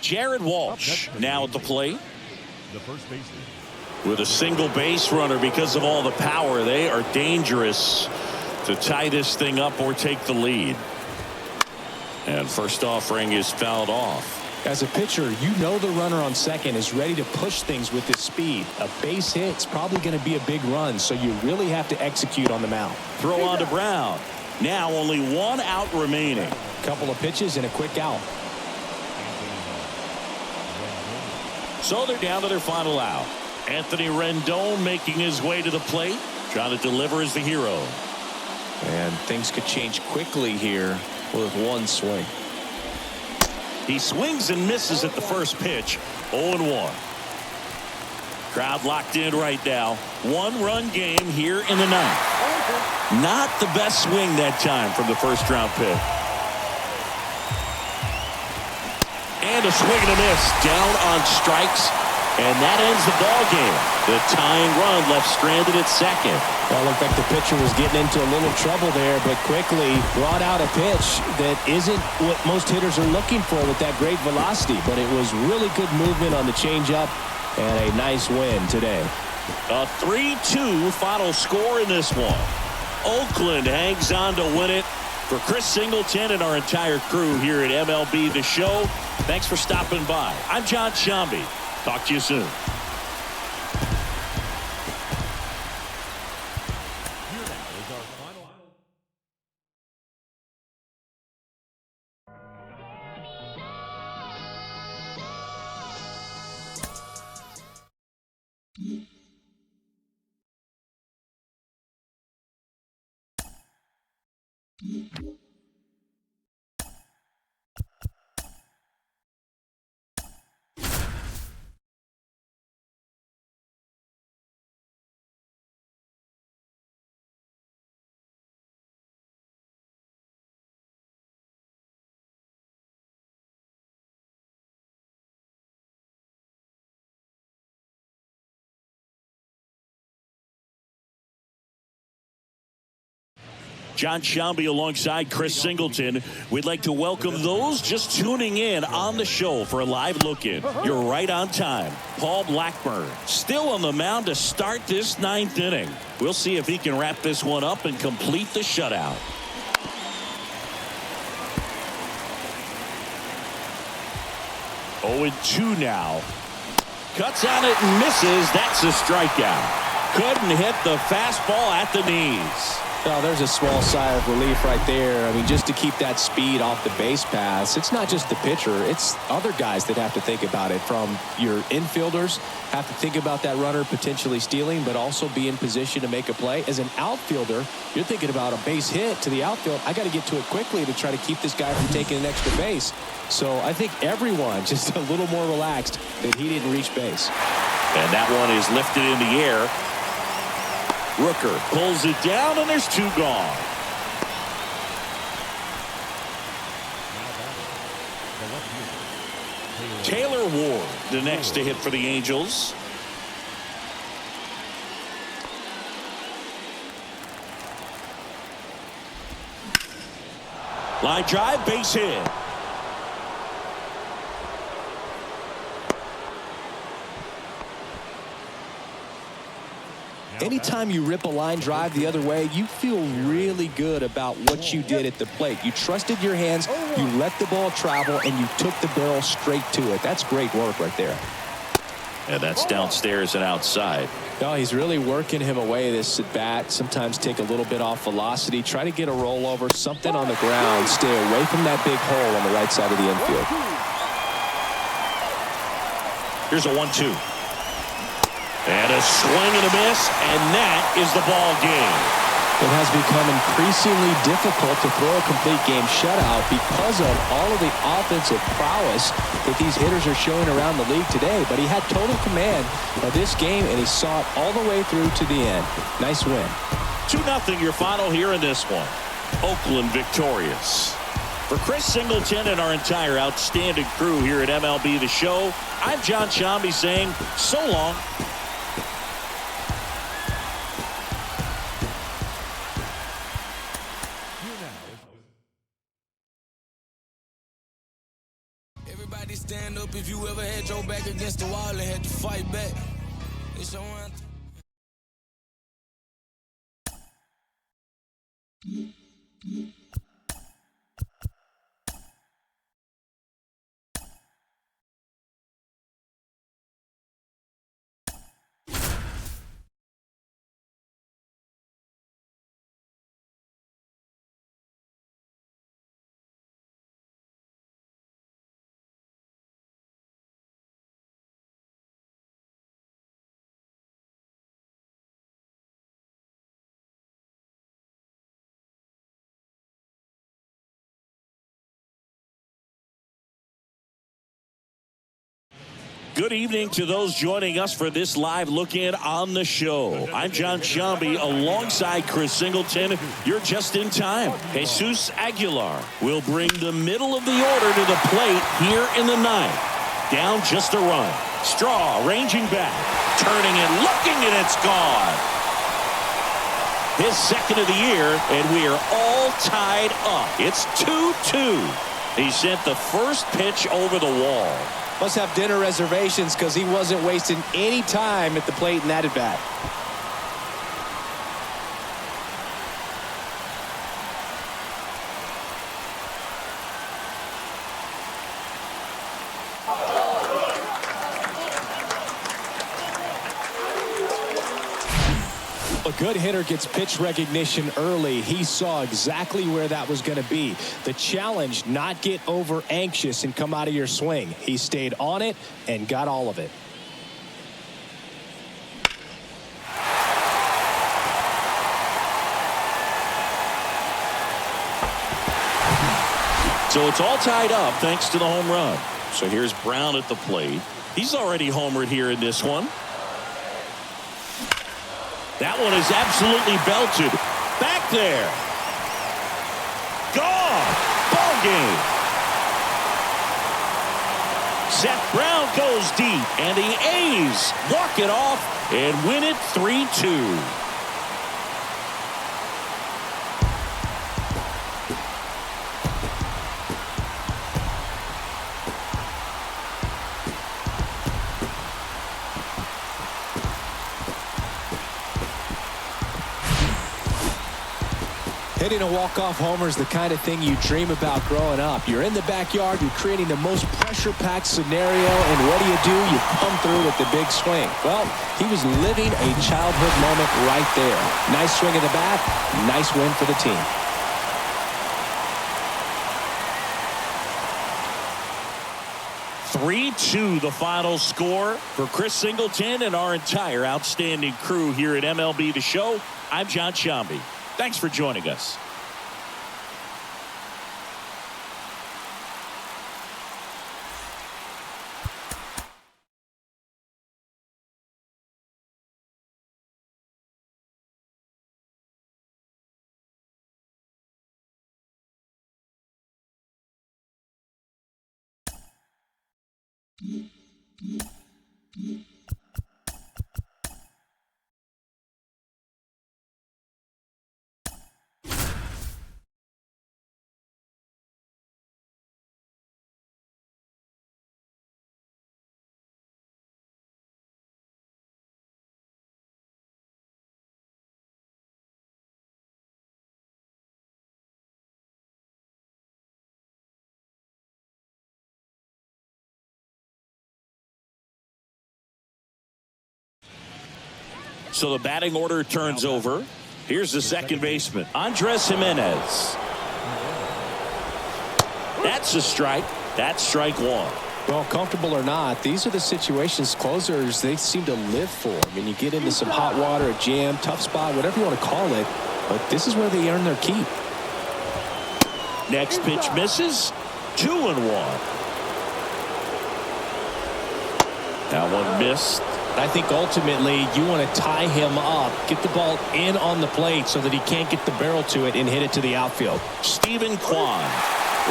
Jared Walsh now at the plate. The first baseman. With a single base runner because of all the power. They are dangerous to tie this thing up or take the lead. And first offering is fouled off. As a pitcher, you know the runner on second is ready to push things with his speed. A base hit's probably going to be a big run, so you really have to execute on the mound. Throw on to Brown. Now only one out remaining. Couple of pitches and a quick out. So they're down to their final out. Anthony Rendon making his way to the plate, trying to deliver as the hero. And things could change quickly here with one swing. He swings and misses at the first pitch. 0-1. Crowd locked in right now. One-run game here in the ninth. Not the best swing that time from the first-round pick. And a swing and a miss. Down on strikes. And that ends the ball game. The tying run left stranded at second. Well, it looked like the pitcher was getting into a little trouble there, but quickly brought out a pitch that isn't what most hitters are looking for with that great velocity. But it was really good movement on the changeup and a nice win today. A 3-2 final score in this one. Oakland hangs on to win it. For Chris Singleton and our entire crew here at MLB The Show, thanks for stopping by. I'm John Sciambi. Talk to you soon. John Sciambi alongside Chris Singleton. We'd like to welcome those just tuning in on the show for a live look-in. You're right on time. Paul Blackburn still on the mound to start this ninth inning. We'll see if he can wrap this one up and complete the shutout. Oh, 2 now. Cuts on it and misses. That's a strikeout. Couldn't hit the fastball at the knees. Well, there's a small sigh of relief right there. I mean, just to keep that speed off the base paths, it's not just the pitcher. It's other guys that have to think about it. From your infielders have to think about that runner potentially stealing, but also be in position to make a play. As an outfielder, you're thinking about a base hit to the outfield. I got to get to it quickly to try to keep this guy from taking an extra base. So I think everyone just a little more relaxed that he didn't reach base. And that one is lifted in the air. Rooker pulls it down, and there's 2 gone. Taylor Ward, the next to hit for the Angels. Line drive, base hit. Anytime you rip a line drive the other way, you feel really good about what you did at the plate. You trusted your hands, you let the ball travel, and you took the barrel straight to it. That's great work right there. And that's downstairs and outside. No, he's really working him away this at bat. Sometimes take a little bit off velocity. Try to get a rollover, something on the ground. Stay away from that big hole on the right side of the infield. Here's a 1-2. And a swing and a miss, and that is the ball game. It has become increasingly difficult to throw a complete game shutout because of all of the offensive prowess that these hitters are showing around the league today. But he had total command of this game, and he saw it all the way through to the end. Nice win. 2-0 your final here in this one. Oakland victorious. For Chris Singleton and our entire outstanding crew here at MLB The Show, I'm John Sciambi saying so long. stand up if you ever had your back against the wall and had to fight back. It's your anthem. Good evening to those joining us for this live look-in on the show. I'm Jon Sciambi alongside Chris Singleton. You're just in time. Jesus Aguilar will bring the middle of the order to the plate here in the ninth. Down just a run. Straw ranging back, turning and looking, and it's gone. His second of the year, and we are all tied up. It's 2-2. He sent the first pitch over the wall. Must have dinner reservations because he wasn't wasting any time at the plate in that at-bat. A good hitter gets pitch recognition early. He saw exactly where that was going to be. The challenge, not get over anxious and come out of your swing. He stayed on it and got all of it. So it's all tied up thanks to the home run. So here's Brown at the plate. He's already homered here in this one. That one is absolutely belted. Back there. Gone. Ball game. Seth Brown goes deep, and the A's walk it off and win it 3-2. Hitting a walk-off homer is the kind of thing you dream about growing up. You're in the backyard, you're creating the most pressure-packed scenario, and what do? You come through with the big swing. Well, he was living a childhood moment right there. Nice swing of the bat, nice win for the team. (3-2) the final score for Chris Singleton and our entire outstanding crew here at MLB The Show. I'm Jon Sciambi. Thanks for joining us. So the batting order turns over. Here's the second baseman, Andres Gimenez. That's a strike. That's strike one. Well, comfortable or not, these are the situations closers they seem to live for. I mean, you get into some hot water, a jam, tough spot, whatever you want to call it, but this is where they earn their keep. Next pitch misses. 2-1. That one missed. I think ultimately you want to tie him up, get the ball in on the plate so that he can't get the barrel to it and hit it to the outfield. Stephen Kwan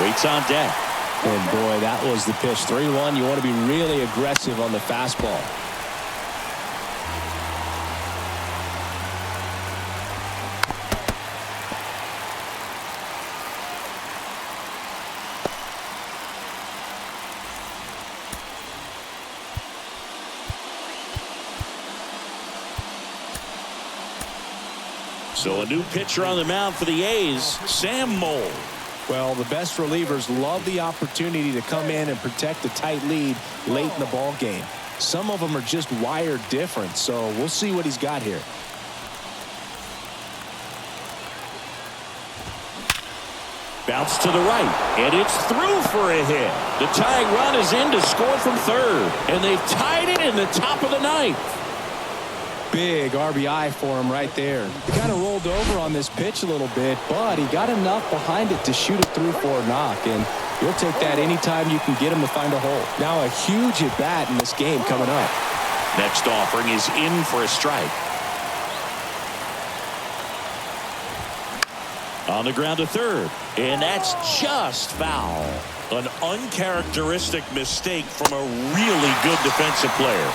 waits on deck. And boy, that was the pitch. 3-1. You want to be really aggressive on the fastball. So a new pitcher on the mound for the A's, Sam Moll. Well, the best relievers love the opportunity to come in and protect a tight lead late in the ball game. Some of them are just wired different, so we'll see what he's got here. Bounce to the right, and it's through for a hit. The tying run is in to score from third, and they've tied it in the top of the ninth. Big RBI for him right there. He kind of rolled over on this pitch a little bit, but he got enough behind it to shoot it through for a knock, and you'll take that anytime you can get him to find a hole. Now a huge at-bat in this game coming up. Next offering is in for a strike. On the ground to third, and that's just foul. An uncharacteristic mistake from a really good defensive player.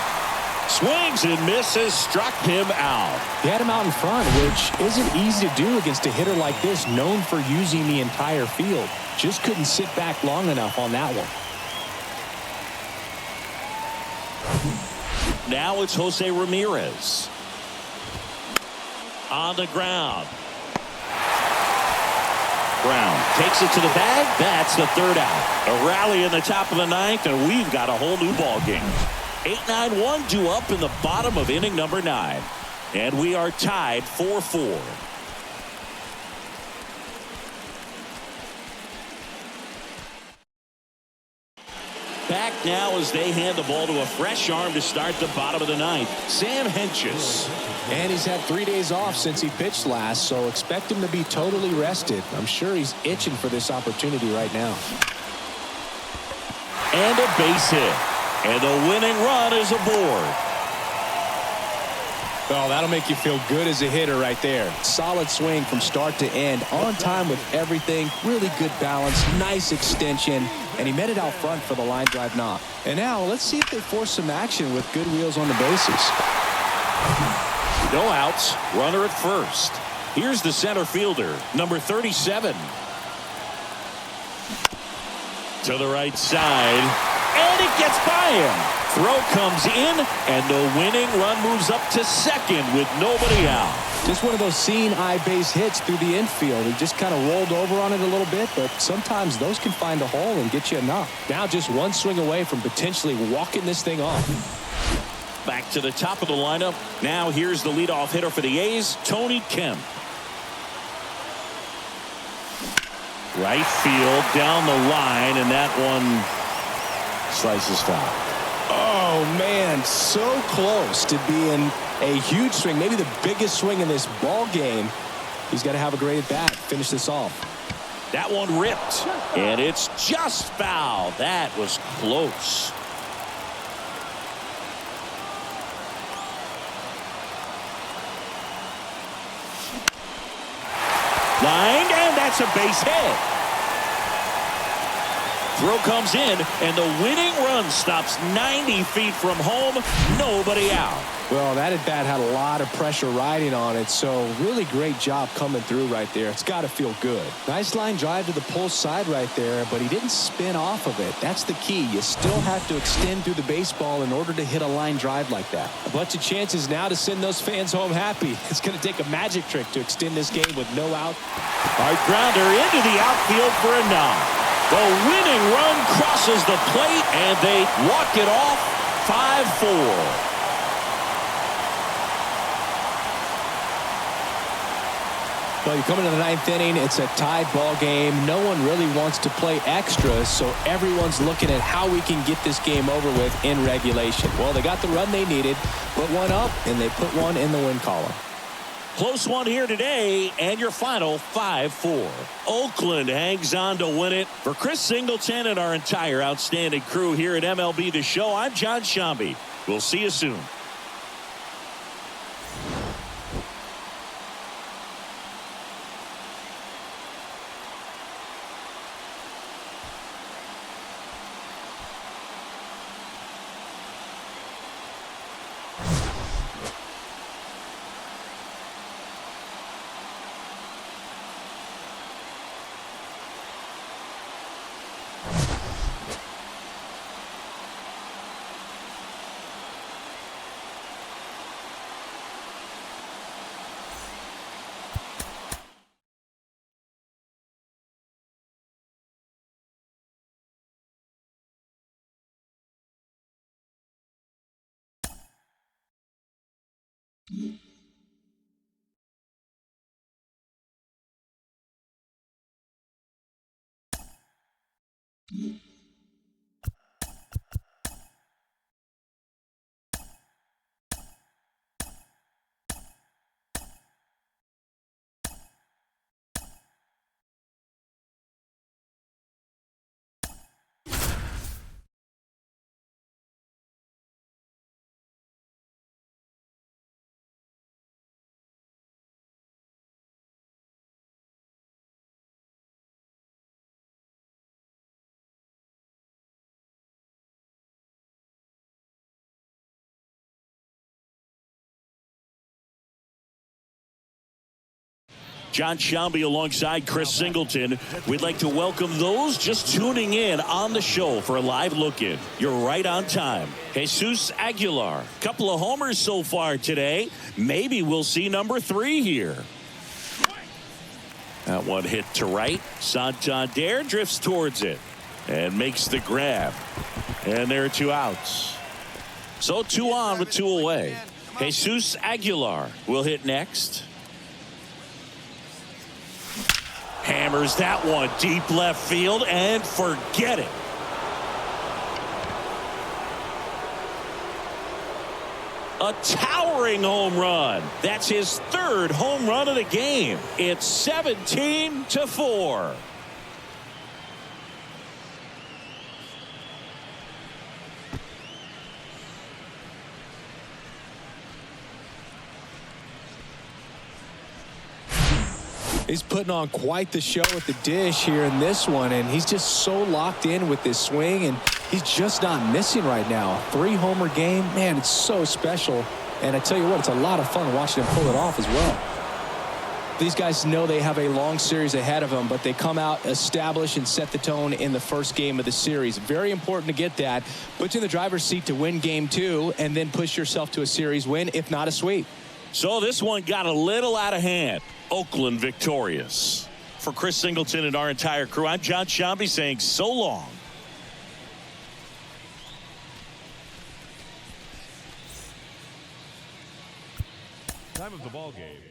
Swings and misses, struck him out. He had him out in front, which isn't easy to do against a hitter like this, known for using the entire field. Just couldn't sit back long enough on that one. Now it's Jose Ramirez. On the ground. Brown takes it to the bag. That's the third out. A rally in the top of the ninth, and we've got a whole new ball game. 8-9-1 due up in the bottom of inning number 9. And we are tied 4-4. Back now as they hand the ball to a fresh arm to start the bottom of the ninth. Sam Hentges. And he's had 3 days off since he pitched last, so expect him to be totally rested. I'm sure he's itching for this opportunity right now. And a base hit. And the winning run is aboard. Well, that'll make you feel good as a hitter right there. Solid swing from start to end. On time with everything. Really good balance. Nice extension. And he met it out front for the line drive knock. And now let's see if they force some action with good wheels on the bases. No outs. Runner at first. Here's the center fielder, number 37. To the right side. And it gets by him. Throw comes in, and the winning run moves up to second with nobody out. Just one of those seeing eye base hits through the infield. He just kind of rolled over on it a little bit, but sometimes those can find a hole and get you a knock. Now just one swing away from potentially walking this thing off. Back to the top of the lineup. Now here's the leadoff hitter for the A's, Tony Kemp. Right field down the line, and that one slices foul. Oh, man, so close to being a huge swing, maybe the biggest swing in this ball game. He's got to have a great at-bat, finish this off. That one ripped, and it's just foul. That was close. Lined, and that's a base hit. Throw comes in, and the winning run stops 90 feet from home. Nobody out. Well, that at-bat had a lot of pressure riding on it, so really great job coming through right there. It's got to feel good. Nice line drive to the pull side right there, but he didn't spin off of it. That's the key. You still have to extend through the baseball in order to hit a line drive like that. A bunch of chances now to send those fans home happy. It's going to take a magic trick to extend this game with no out. Hard grounder into the outfield for a knock. The winning run crosses the plate, and they walk it off 5-4. Well, you come into the ninth inning, it's a tied ball game. No one really wants to play extra, so everyone's looking at how we can get this game over with in regulation. Well, they got the run they needed, put one up, and they put one in the win column. Close one here today, and your final 5-4. Oakland hangs on to win it. For Chris Singleton and our entire outstanding crew here at MLB The Show, I'm John Sciambi. We'll see you soon. Jon Sciambi alongside Chris Singleton. We'd like to welcome those just tuning in on the show for a live look-in. You're right on time. Jesus Aguilar. Couple of homers so far today. Maybe we'll see number 3 here. That one hit to right. Santander drifts towards it and makes the grab. And there are 2 outs. So 2 on with 2 away. Jesus Aguilar will hit next. Hammers that one deep left field and forget it. A towering home run. That's his 3rd home run of the game. It's 17-4. He's putting on quite the show with the dish here in this one, and he's just so locked in with this swing, and he's just not missing right now. 3-homer game, man, it's so special. And I tell you what, it's a lot of fun watching him pull it off as well. These guys know they have a long series ahead of them, but they come out, establish, and set the tone in the first game of the series. Very important to get that. Put you in the driver's seat to win game 2, and then push yourself to a series win, if not a sweep. So this one got a little out of hand. Oakland victorious. For Chris Singleton and our entire crew, I'm Jon Sciambi saying so long. Time of the ball game.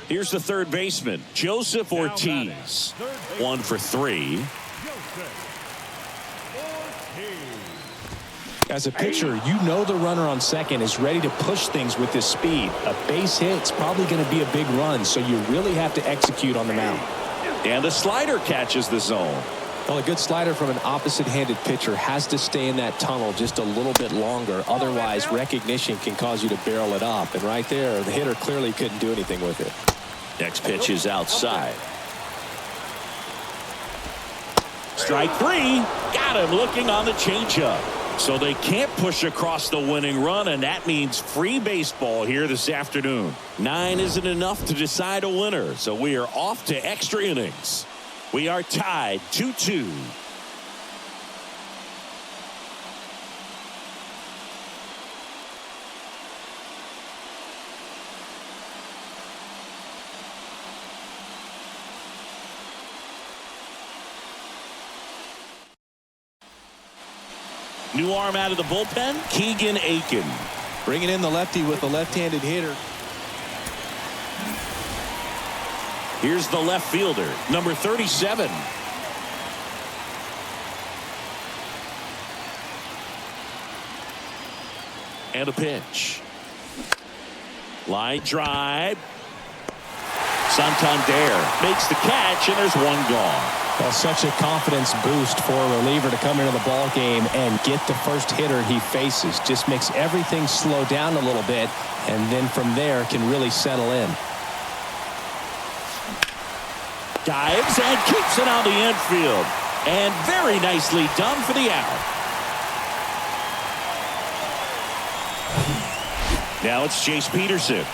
Here's the third baseman, Joseph Ortiz. 1 for 3. As a pitcher, you know the runner on second is ready to push things with his speed. A base hit's probably going to be a big run, so you really have to execute on the mound. And the slider catches the zone. Well, a good slider from an opposite-handed pitcher has to stay in that tunnel just a little bit longer. Otherwise, recognition can cause you to barrel it up. And right there, the hitter clearly couldn't do anything with it. Next pitch is outside. Strike 3. Got him looking on the changeup. So they can't push across the winning run, and that means free baseball here this afternoon. 9 isn't enough to decide a winner, so we are off to extra innings. We are tied 2-2. New arm out of the bullpen, Keegan Aiken. Bringing in the lefty with the left-handed hitter. Here's the left fielder, number 37. And a pitch. Line drive. Santander makes the catch, and there's one gone. Well, such a confidence boost for a reliever to come into the ball game and get the first hitter he faces. Just makes everything slow down a little bit, and then from there can really settle in. Dives and keeps it on the infield. And very nicely done for the out. Now it's Chase Peterson.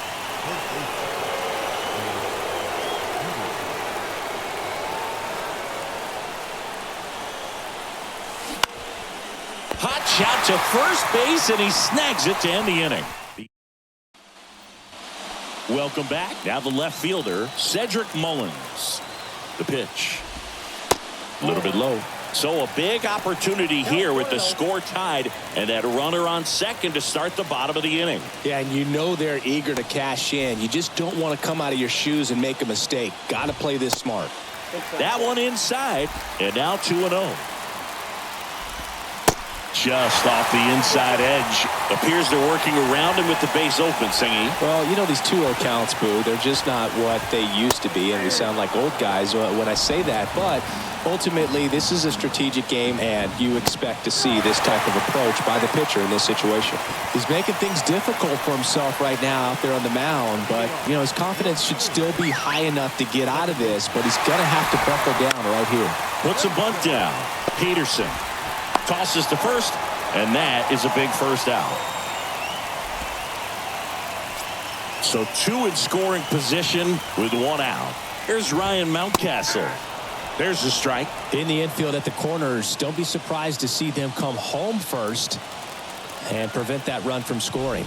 Hot shot to first base, and he snags it to end the inning. Welcome back. Now the left fielder, Cedric Mullins. The pitch. A little bit low. So a big opportunity here with the score tied and that runner on second to start the bottom of the inning. Yeah, and you know they're eager to cash in. You just don't want to come out of your shoes and make a mistake. Got to play this smart. That one inside, and now 2-0. Just off the inside edge. Appears they're working around him with the base open, Singy. Well, you know these 2-0 counts, Boo, they're just not what they used to be, and we sound like old guys when I say that. But ultimately, this is a strategic game, and you expect to see this type of approach by the pitcher in this situation. He's making things difficult for himself right now out there on the mound, but, you know, his confidence should still be high enough to get out of this, but he's going to have to buckle down right here. Puts a bunt down. Peterson tosses to first, and that is a big first out. So 2 in scoring position with 1 out. Here's Ryan Mountcastle. There's a strike. In the infield at the corners, don't be surprised to see them come home first and prevent that run from scoring.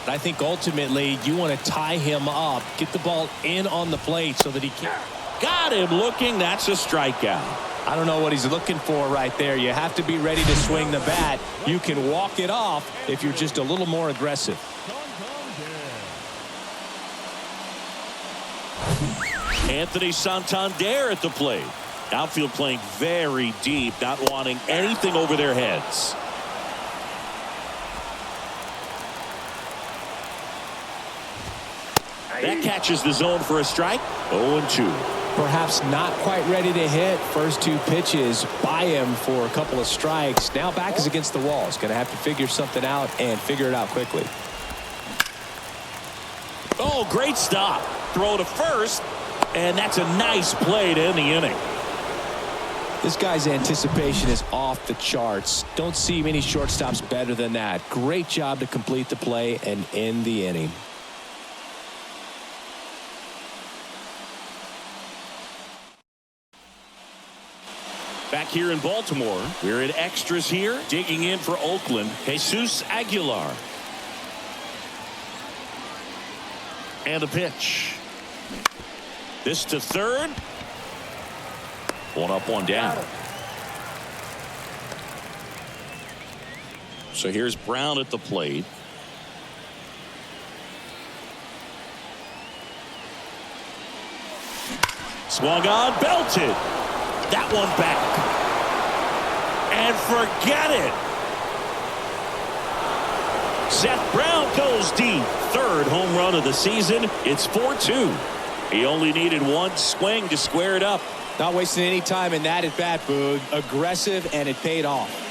I think ultimately you want to tie him up, get the ball in on the plate so that he can. Got him looking. That's a strikeout. I don't know what he's looking for right there. You have to be ready to swing the bat. You can walk it off if you're just a little more aggressive. Anthony Santander at the plate. Outfield playing very deep, not wanting anything over their heads. That catches the zone for a strike. 0-2. Perhaps not quite ready to hit. First 2 pitches by him for a couple of strikes. Now back is against the wall. He's going to have to figure something out and figure it out quickly. Oh, great stop. Throw to first, and that's a nice play to end the inning. This guy's anticipation is off the charts. Don't see many shortstops better than that. Great job to complete the play and end the inning. Back here in Baltimore, we're in extras here. Digging in for Oakland, Jesus Aguilar. And the pitch. This to third. 1 up, 1 down. So here's Brown at the plate. Swung on, belted. That one back. And forget it. Seth Brown goes deep. 3rd home run of the season. It's 4-2. He only needed 1 swing to square it up. Not wasting any time in that at bat, Boog. Aggressive, and it paid off.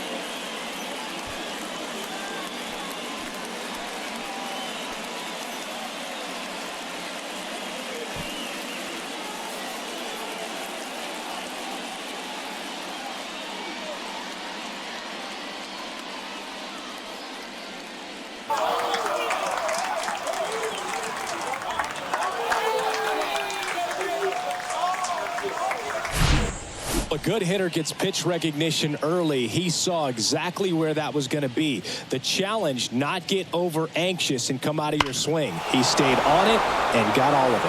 A good hitter gets pitch recognition early. He saw exactly where that was going to be. The challenge, not get over anxious and come out of your swing. He stayed on it and got all of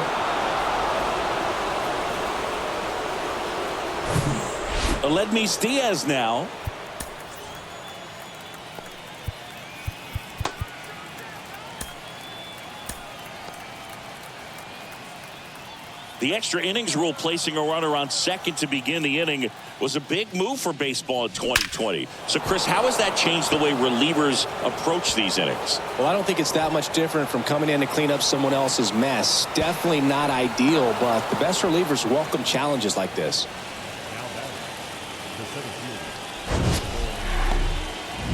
it. Aledmys Diaz now. The extra innings rule placing a runner on second to begin the inning was a big move for baseball in 2020. So, Chris, how has that changed the way relievers approach these innings? Well, I don't think it's that much different from coming in to clean up someone else's mess. Definitely not ideal, but the best relievers welcome challenges like this.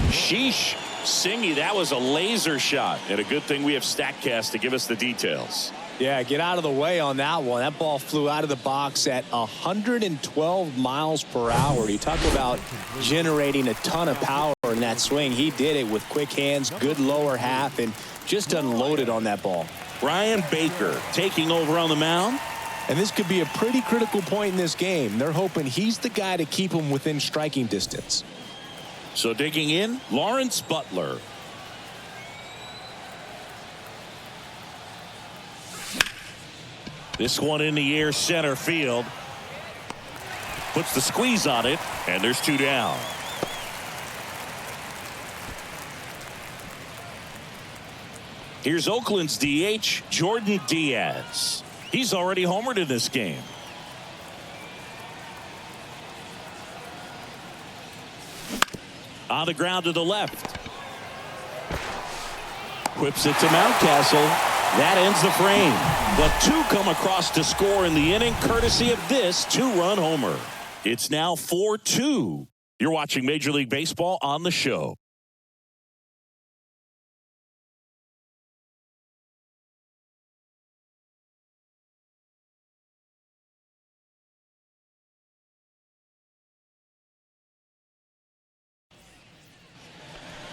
Sheesh. Singy, that was a laser shot. And a good thing we have StatCast to give us the details. Yeah, get out of the way on that one. That ball flew out of the box at 112 miles per hour. You talk about generating a ton of power in that swing. He did it with quick hands, good lower half, and just unloaded on that ball. Brian Baker taking over on the mound. And this could be a pretty critical point in this game. They're hoping he's the guy to keep him within striking distance. So digging in, Lawrence Butler. This one in the air, center field. Puts the squeeze on it, and there's 2 down. Here's Oakland's DH, Jordan Diaz. He's already homered in this game. On the ground to the left. Whips it to Mountcastle. That ends the frame. But 2 come across to score in the inning, courtesy of this 2-run homer. It's now 4-2. You're watching Major League Baseball on the show.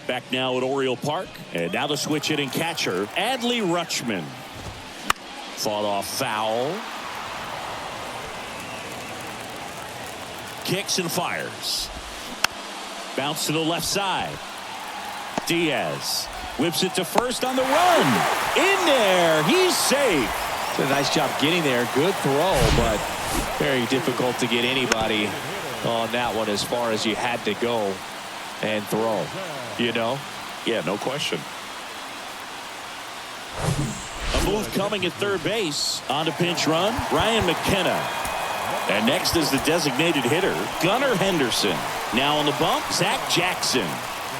Back now at Oriole Park. And now the switch hitting catcher, Adley Rutschman. Fought off foul. Kicks and fires. Bounce to the left side. Diaz whips it to first on the run. In there. He's safe. Did a nice job getting there. Good throw, but very difficult to get anybody on that one as far as you had to go and throw. You know? Yeah, no question. A move coming at third base. On to pinch run, Ryan McKenna. And next is the designated hitter, Gunnar Henderson. Now on the bump, Zach Jackson.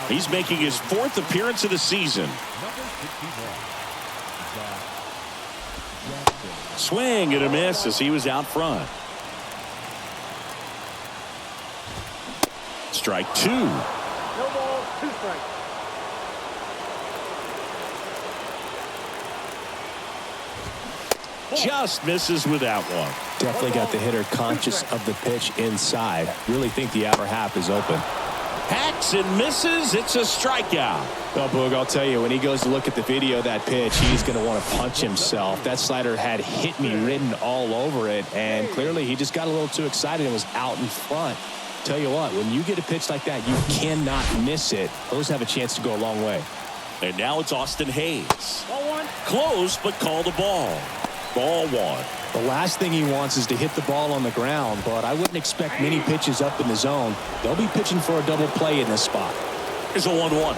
He's making his 4th appearance of the season. Swing and a miss as he was out front. Strike 2. No ball, 2 strikes. Just misses with that one. Definitely got the hitter conscious of the pitch inside. Really think the upper half is open. Hacks and misses. It's a strikeout. Well, Boog, I'll tell you, when he goes to look at the video of that pitch, he's going to want to punch himself. That slider had hit me written all over it, and clearly he just got a little too excited and was out in front. Tell you what, when you get a pitch like that, you cannot miss it. Those have a chance to go a long way. And now it's Austin Hayes. Ball 1. Close, but called a ball. Ball 1. The last thing he wants is to hit the ball on the ground, but I wouldn't expect many pitches up in the zone. They'll be pitching for a double play in this spot. Here's a 1-1.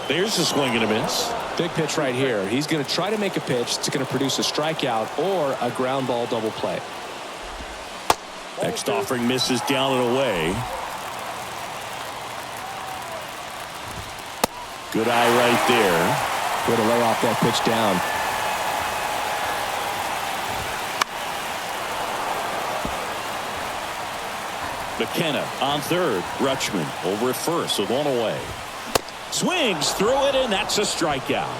There's a swing and a miss. Big pitch right here. He's going to try to make a pitch that's going to produce a strikeout or a ground ball double play. Next offering misses down and away. Good eye right there. Way to lay off that pitch down. McKenna on third. Rutschman over at first with 1 away. Swings through it, and that's a strikeout.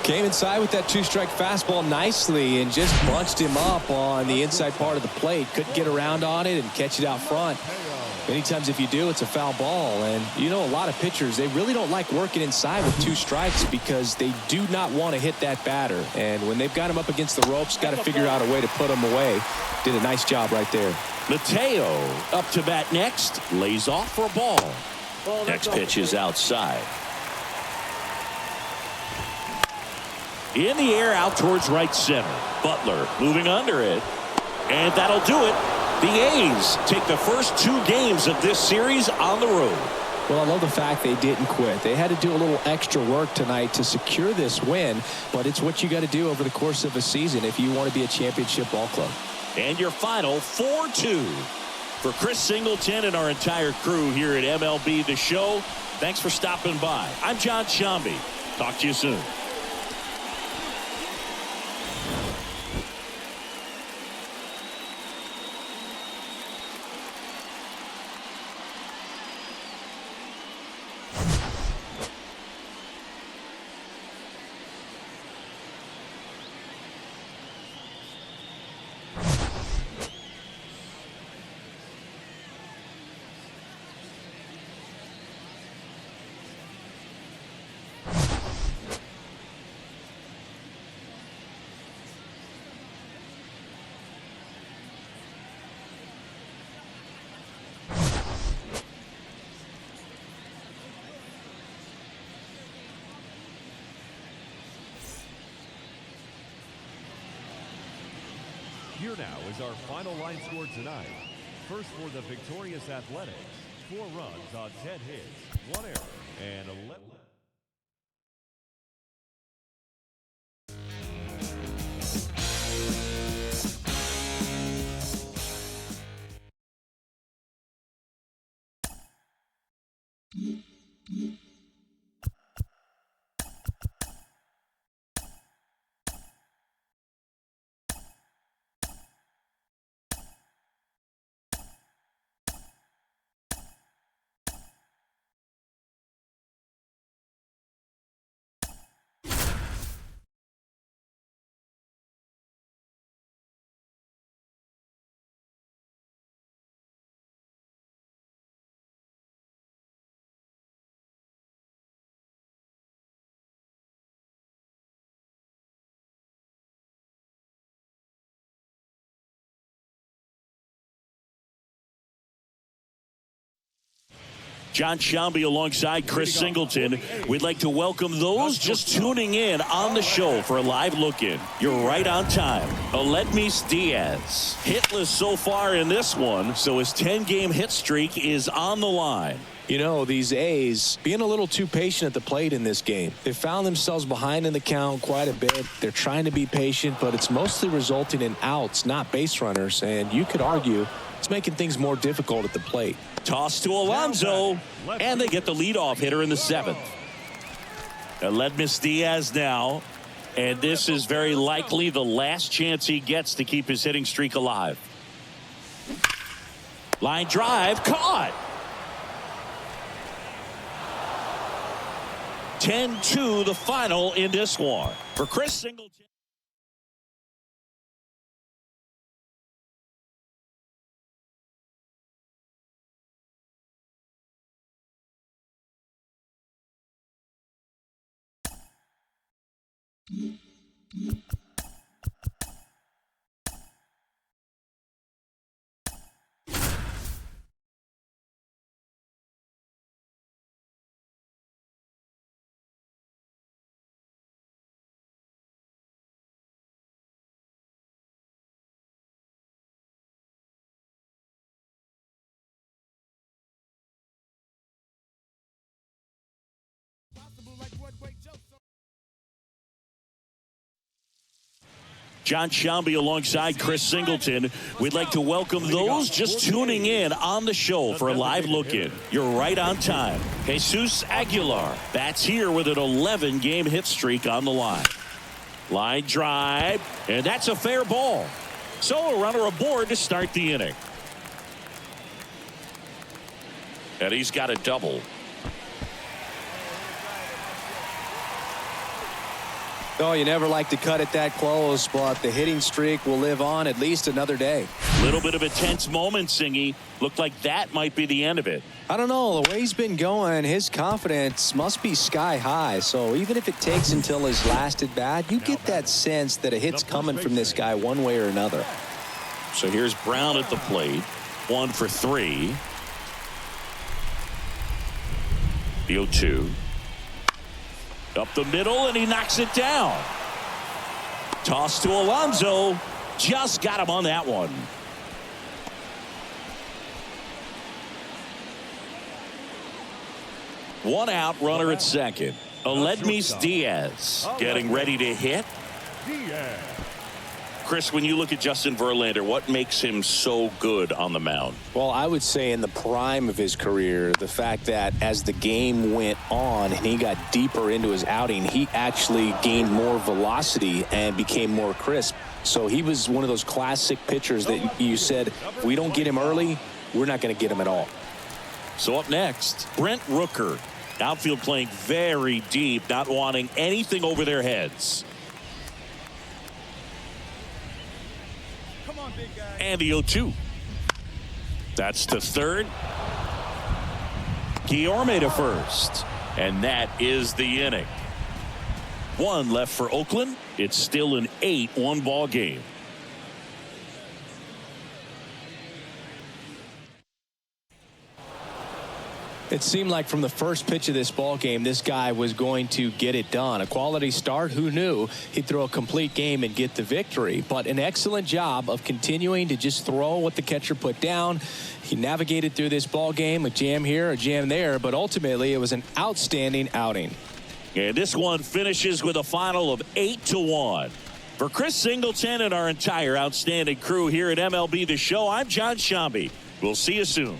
Came inside with that 2-strike fastball nicely and just bunched him up on the inside part of the plate. Couldn't get around on it and catch it out front. Many times if you do, it's a foul ball. And you know, a lot of pitchers, they really don't like working inside with 2 strikes because they do not want to hit that batter. And when they've got him up against the ropes, got to figure out a way to put him away. Did a nice job right there. Mateo up to bat next. Lays off for a ball. Next pitch is outside. In the air out towards right center. Butler moving under it. And that'll do it. The A's take the first 2 games of this series on the road. Well, I love the fact they didn't quit. They had to do a little extra work tonight to secure this win, but it's what you got to do over the course of a season if you want to be a championship ball club. And your final 4-2 for Chris Singleton and our entire crew here at MLB The Show. Thanks for stopping by. I'm Jon Sciambi. Talk to you soon. Here now is our final line score tonight. First for the victorious Athletics, 4 runs on 10 hits, 1 error, and 11. Jon Sciambi alongside Chris Singleton. We'd like to welcome those just tuning in on the show for a live look-in. You're right on time. Aledmys Diaz, hitless so far in this one, so his 10-game hit streak is on the line. You know, these A's being a little too patient at the plate in this game. They found themselves behind in the count quite a bit. They're trying to be patient, but it's mostly resulting in outs, not base runners. And you could argue it's making things more difficult at the plate. Toss to Alonso, and they get the leadoff hitter in the 7th. Aledmys Diaz now, and this is very likely the last chance he gets to keep his hitting streak alive. Line drive, caught. 10-2 the final in this one. For Chris Singleton. Jon Sciambi alongside Chris Singleton. We'd like to welcome those just tuning in on the show for a live look-in. You're right on time. Jesus Aguilar bats here with an 11-game hit streak on the line. Line drive, and that's a fair ball. So a runner aboard to start the inning. And he's got a double. Oh, you never like to cut it that close, but the hitting streak will live on at least another day. Little bit of a tense moment, Singy. Looked like that might be the end of it. I don't know. The way he's been going, his confidence must be sky high. So even if it takes until his last at bat, you get that sense that a hit's coming from this guy one way or another. So here's Brown at the plate. 1 for 3. The 0-2. Up the middle, and he knocks it down. Toss to Alonso. Just got him on that one. One out, runner at second. Aledmys Diaz getting ready to hit. Chris, when you look at Justin Verlander, what makes him so good on the mound? Well, I would say in the prime of his career, the fact that as the game went on and he got deeper into his outing, he actually gained more velocity and became more crisp. So he was one of those classic pitchers that you said, if we don't get him early, we're not going to get him at all. So up next, Brent Rooker. Outfield playing very deep, not wanting anything over their heads. And the 0-2. That's to third. Guillorme to first. And that is the inning. One left for Oakland. It's still an 8-1 ball game. It seemed like from the first pitch of this ball game, this guy was going to get it done. A quality start. Who knew he'd throw a complete game and get the victory? But an excellent job of continuing to just throw what the catcher put down. He navigated through this ball game, a jam here, a jam there, but ultimately it was an outstanding outing. And this one finishes with a final of 8-1. For Chris Singleton and our entire outstanding crew here at MLB The Show, I'm Jon Sciambi. We'll see you soon.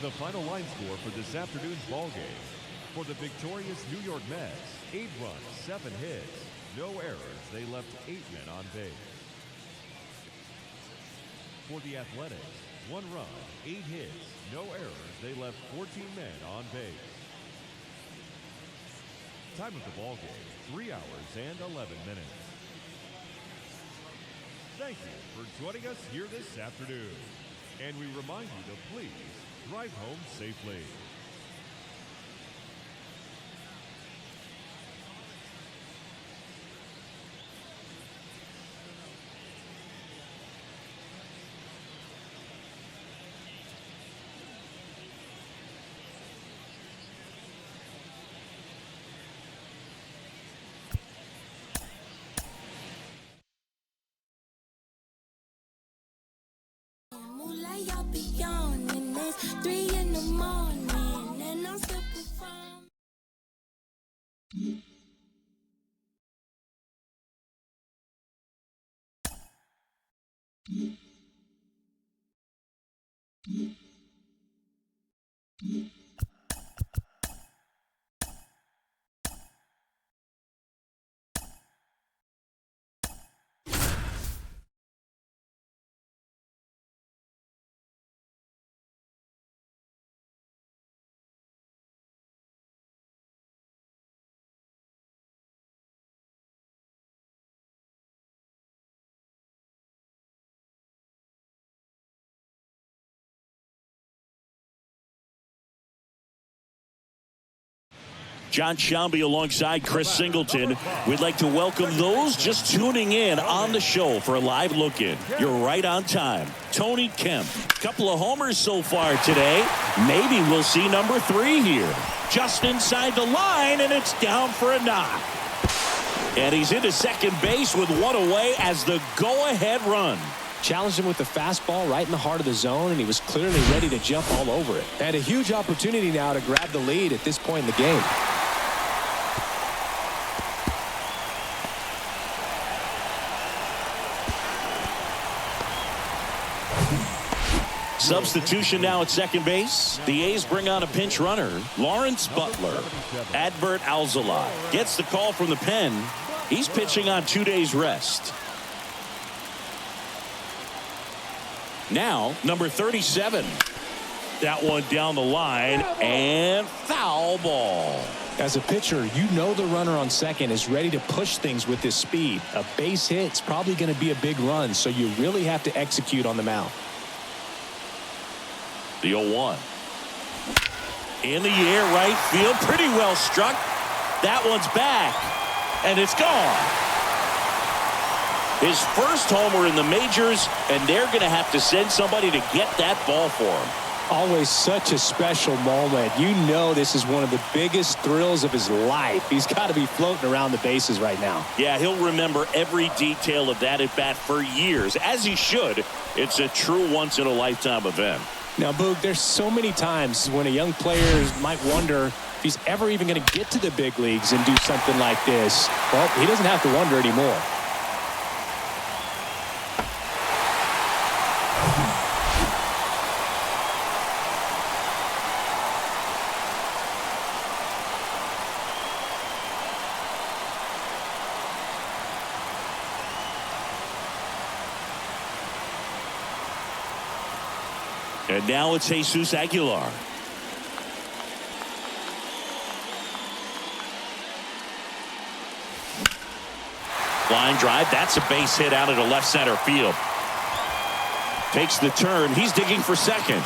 The final line score for this afternoon's ball game. For the victorious New York Mets, 8 runs, 7 hits, no errors. They left 8 men on base. For the Athletics, 1 run, 8 hits, no errors. They left 14 men on base. Time of the ball game, 3 hours and 11 minutes. Thank you for joining us here this afternoon. And we remind you to please drive home safely. I'll be yawning. It's 3 in the morning and I'm still performing. Jon Sciambi alongside Chris Singleton. We'd like to welcome those just tuning in on the show for a live look-in. You're right on time. Tony Kemp. Couple of homers so far today. Maybe we'll see number 3 here. Just inside the line, and it's down for a knock. And he's into second base with 1 away as the go-ahead run. Challenged him with the fastball right in the heart of the zone, and he was clearly ready to jump all over it. And a huge opportunity now to grab the lead at this point in the game. Substitution now at second base. The A's bring on a pinch runner, Lawrence Butler. Adbert Alzolay gets the call from the pen. He's pitching on 2 days rest. Now, number 37. That one down the line, and foul ball. As a pitcher, you know the runner on second is ready to push things with his speed. A base hit's probably going to be a big run, so you really have to execute on the mound. The 0-1. In the air, right field. Pretty well struck. That one's back. And it's gone. His first homer in the majors, and they're going to have to send somebody to get that ball for him. Always such a special moment. You know this is one of the biggest thrills of his life. He's got to be floating around the bases right now. Yeah, he'll remember every detail of that at bat for years, as he should. It's a true once-in-a-lifetime event. Now, Boog, there's so many times when a young player might wonder if he's ever even going to get to the big leagues and do something like this. Well, he doesn't have to wonder anymore. And now it's Jesus Aguilar. Line drive. That's a base hit out into left center field. Takes the turn. He's digging for second.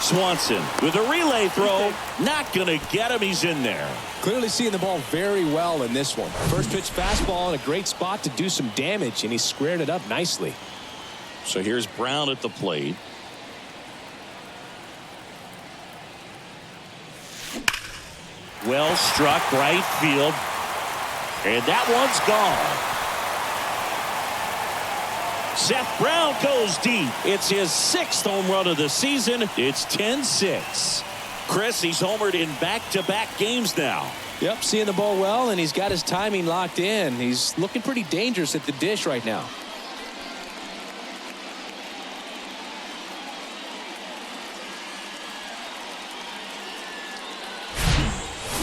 Swanson with a relay throw. Not going to get him. He's in there. Clearly seeing the ball very well in this one. First pitch fastball in a great spot to do some damage, and he squared it up nicely. So here's Brown at the plate. Well struck right field. And that one's gone. Seth Brown goes deep. It's his 6th home run of the season. It's 10-6. Chris, he's homered in back-to-back games now. Yep, seeing the ball well, and he's got his timing locked in. He's looking pretty dangerous at the dish right now.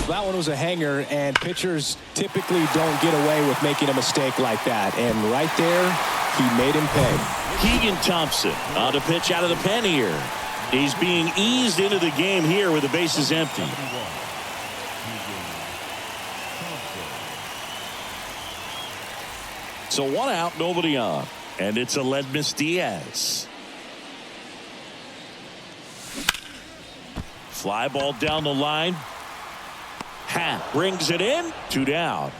That one was a hanger, and pitchers typically don't get away with making a mistake like that. And right there, he made him pay. Keegan Thompson on to pitch out of the pen here. He's being eased into the game here with the bases empty. So 1 out, nobody on. And it's Aledmys Diaz. Fly ball down the line. Happ brings it in. 2 down.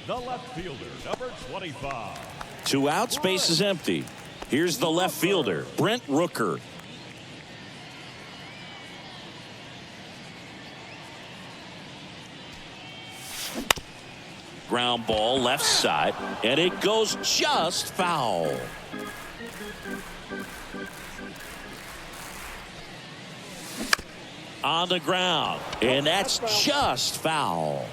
The left fielder, number 25. 2 outs, base is empty. Here's the left fielder, Brent Rooker. Ground ball left side, and it goes just foul. On the ground, and that's just foul.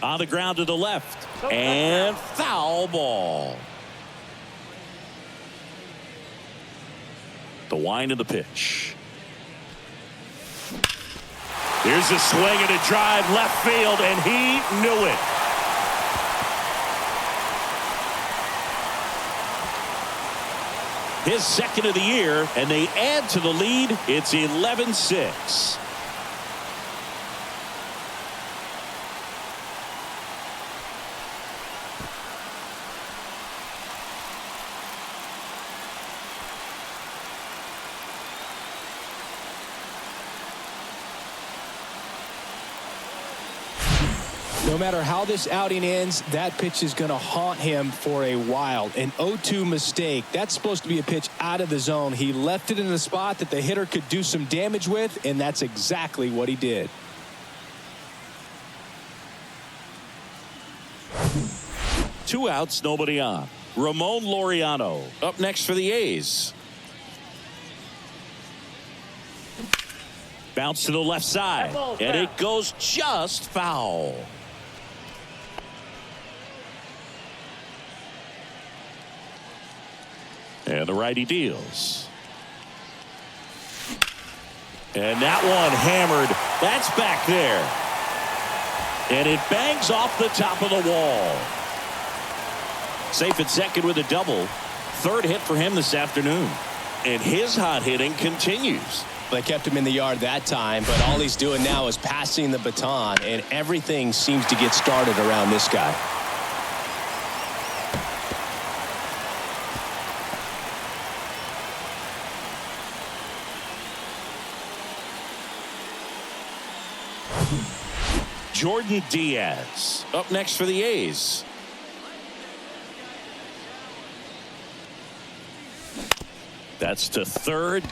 On the ground to the left, and foul ball. The wind of the pitch. Here's a swing and a drive left field, and he knew it. His 2nd of the year, and they add to the lead. It's 11-6. No matter how this outing ends, that pitch is going to haunt him for a while. An 0-2 mistake. That's supposed to be a pitch out of the zone. He left it in a spot that the hitter could do some damage with, and that's exactly what he did. Two outs, nobody on. Ramon Laureano up next for the A's. Bounce to the left side, and it goes just foul. And the righty deals. And that one hammered. That's back there. And it bangs off the top of the wall. Safe at second with a double. 3rd hit for him this afternoon. And his hot hitting continues. They kept him in the yard that time, but all he's doing now is passing the baton, and everything seems to get started around this guy. Jordan Diaz up next for the A's. That's to 3rd.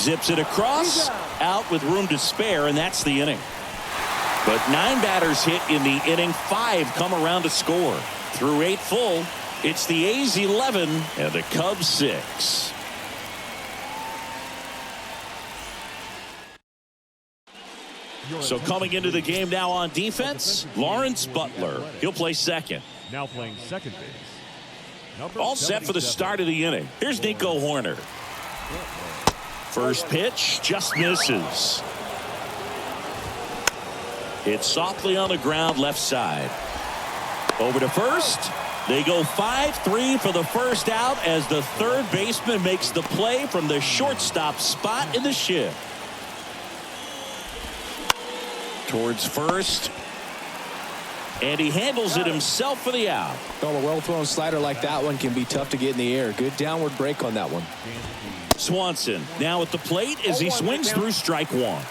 Zips it across, out with room to spare, and that's the inning. But 9 batters hit in the inning, 5 come around to score. Through 8 full, it's the A's 11 and the Cubs 6. So coming into the game now on defense, Lawrence Butler. He'll play second. Now playing second base. All set for the start of the inning. Here's Nico Hoerner. First pitch just misses. It's softly on the ground left side. Over to first. They go 5-3 for the first out as the third baseman makes the play from the shortstop spot in the shift. Towards first. And he handles it himself for the out. Well, a well-thrown slider like that one can be tough to get in the air. Good downward break on that one. Swanson now at the plate as he swings through strike 1.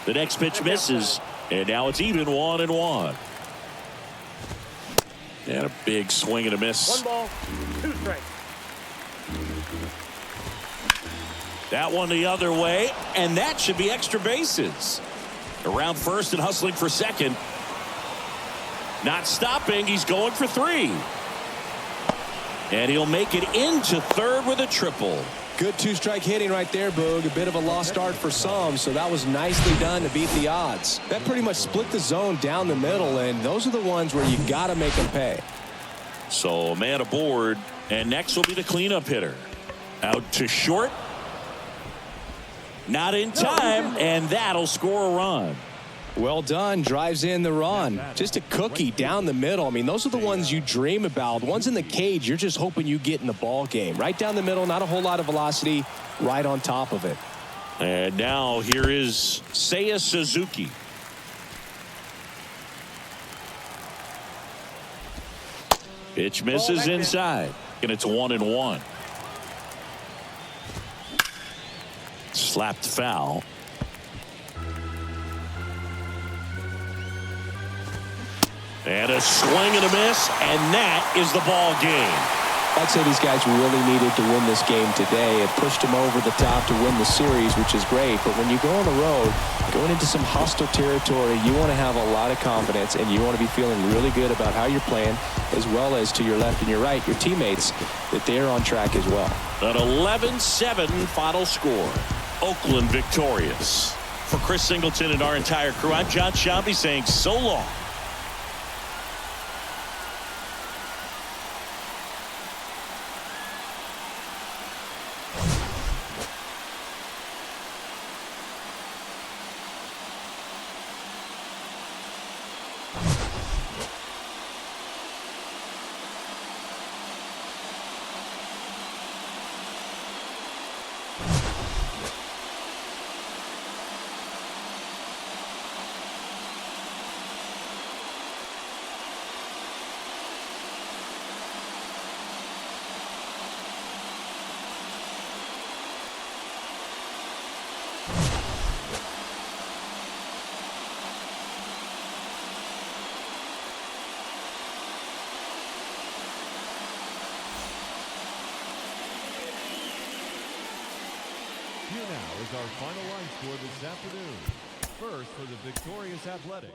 The next pitch misses, and now it's even 1-1. And a big swing and a miss. 1 ball, 2 strikes. That one the other way, and that should be extra bases. Around first and hustling for second. Not stopping, he's going for 3. And he'll make it into third with a triple. Good 2-strike hitting right there, Boog. A bit of a lost start for some, so that was nicely done to beat the odds. That pretty much split the zone down the middle, and those are the ones where you got to make them pay. So a man aboard, and next will be the cleanup hitter. Out to short. Not in time, and that'll score a run. Well done. Drives in the run. Just a cookie down the middle. I mean, those are the ones you dream about. Ones in the cage, you're just hoping you get in the ball game. Right down the middle, not a whole lot of velocity, right on top of it. And now here is Seiya Suzuki. Pitch misses inside, and it's 1-1. Slapped foul. And a swing and a miss, and that is the ball game. I'd say these guys really needed to win this game today. It pushed them over the top to win the series, which is great. But when you go on the road, going into some hostile territory, you want to have a lot of confidence, and you want to be feeling really good about how you're playing, as well as to your left and your right, your teammates, that they're on track as well. An 11-7 final score. Oakland victorious. For Chris Singleton and our entire crew, I'm Jon Sciambi saying so long. Here now is our final line score this afternoon. First for the victorious Athletic.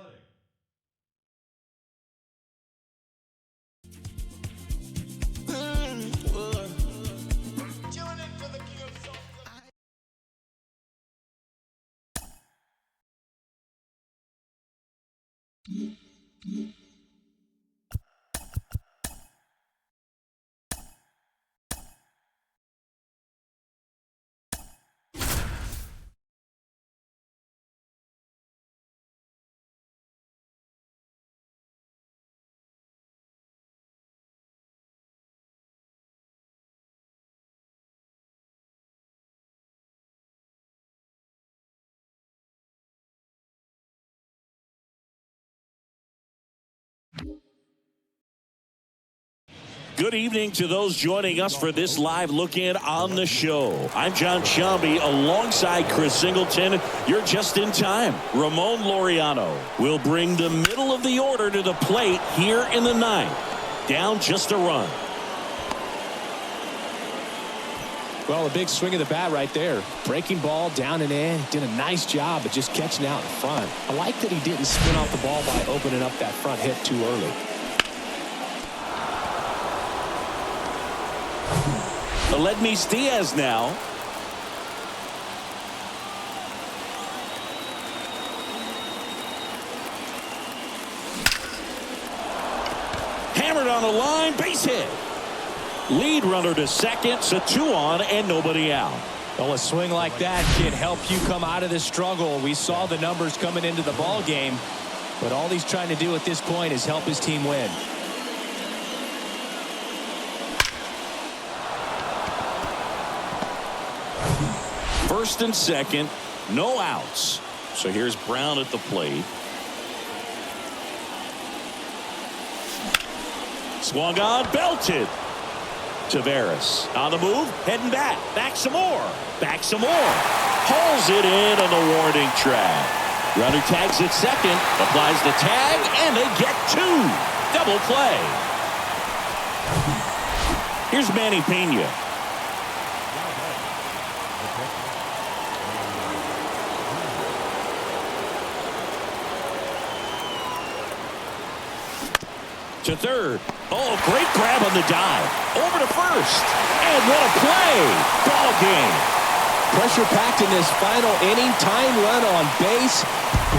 Good evening to those joining us for this live look-in on the show. I'm Jon Sciambi alongside Chris Singleton. You're just in time. Ramon Laureano will bring the middle of the order to the plate here in the ninth. Down just a run. Well, a big swing of the bat right there. Breaking ball down and in. Did a nice job of just catching out in front. I like that he didn't spin off the ball by opening up that front hip too early. Aledmys Diaz now. Hammered on the line, base hit. Lead runner to second, so 2 on and nobody out. Well, a swing like that can help you come out of this struggle. We saw the numbers coming into the ball game, but all he's trying to do at this point is help his team win. First and second, no outs. So here's Brown at the plate. Swung on, belted. Taveras on the move, heading back. Back some more. Back some more. Hauls it in on the warning track. Runner tags at second, applies the tag, and they get 2. Double play. Here's Manny Pena. To third. Oh, great grab on the dive. Over to first. And what a play. Ball game. Pressure packed in this final inning. Tying run on base.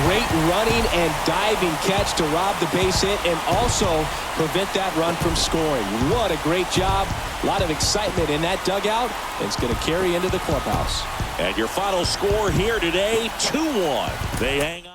Great running and diving catch to rob the base hit and also prevent that run from scoring. What a great job. A lot of excitement in that dugout. It's going to carry into the clubhouse. And your final score here today, 2-1. They hang on.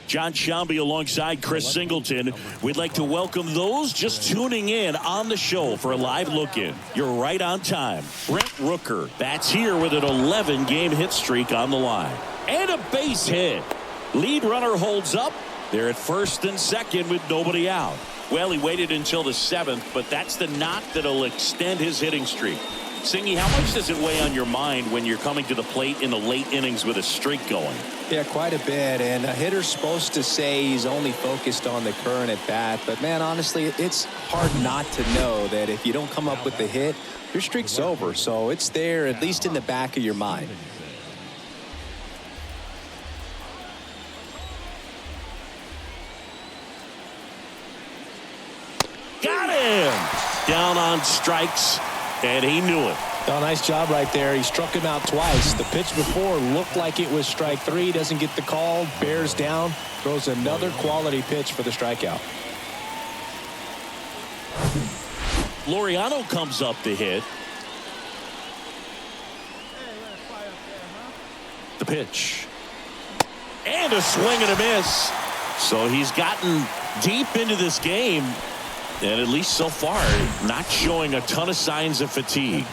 Jon Sciambi alongside Chris Singleton. We'd like to welcome those just tuning in on the show for a live look-in. You're right on time. Brent Rooker bats here with an 11-game hit streak on the line. And a base hit. Lead runner holds up. They're at first and second with nobody out. Well, he waited until the 7th, but that's the knock that'll extend his hitting streak. Singy, how much does it weigh on your mind when you're coming to the plate in the late innings with a streak going? Yeah, quite a bit. And a hitter's supposed to say he's only focused on the current at bat. But, man, honestly, it's hard not to know that if you don't come up with the hit, your streak's over. So it's there, at least in the back of your mind. Got him! Down on strikes. And he knew it. Oh, nice job right there. He struck him out twice. The pitch before looked like it was strike 3. Doesn't get the call. Bears down. Throws another quality pitch for the strikeout. Laureano comes up to hit. The pitch. And a swing and a miss. So he's gotten deep into this game. And at least so far, not showing a ton of signs of fatigue.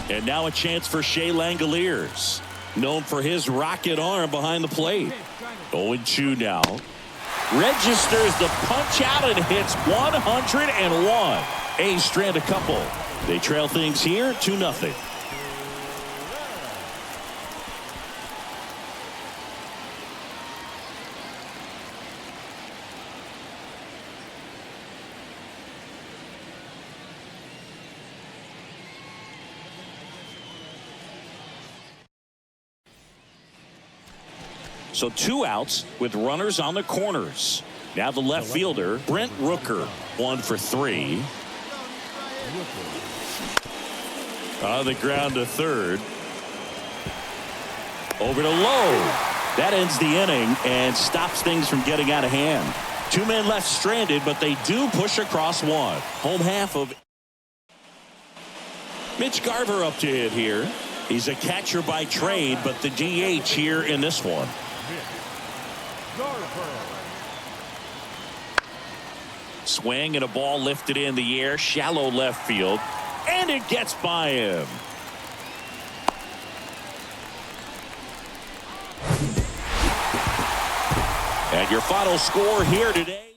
And now a chance for Shea Langoliers, known for his rocket arm behind the plate. 0-2 now. Registers the punch out and hits 101. A's strand a couple. They trail things here 2-0. So 2 outs with runners on the corners. Now the left fielder, Brent Rooker, 1 for 3. On the ground to third. Over to Lowe. That ends the inning and stops things from getting out of hand. 2 men left stranded, but they do push across one. Home half of Mitch Garver up to hit here. He's a catcher by trade, but the DH here in this one. Swing and a ball lifted in the air, shallow left field, and it gets by him. And your final score here today.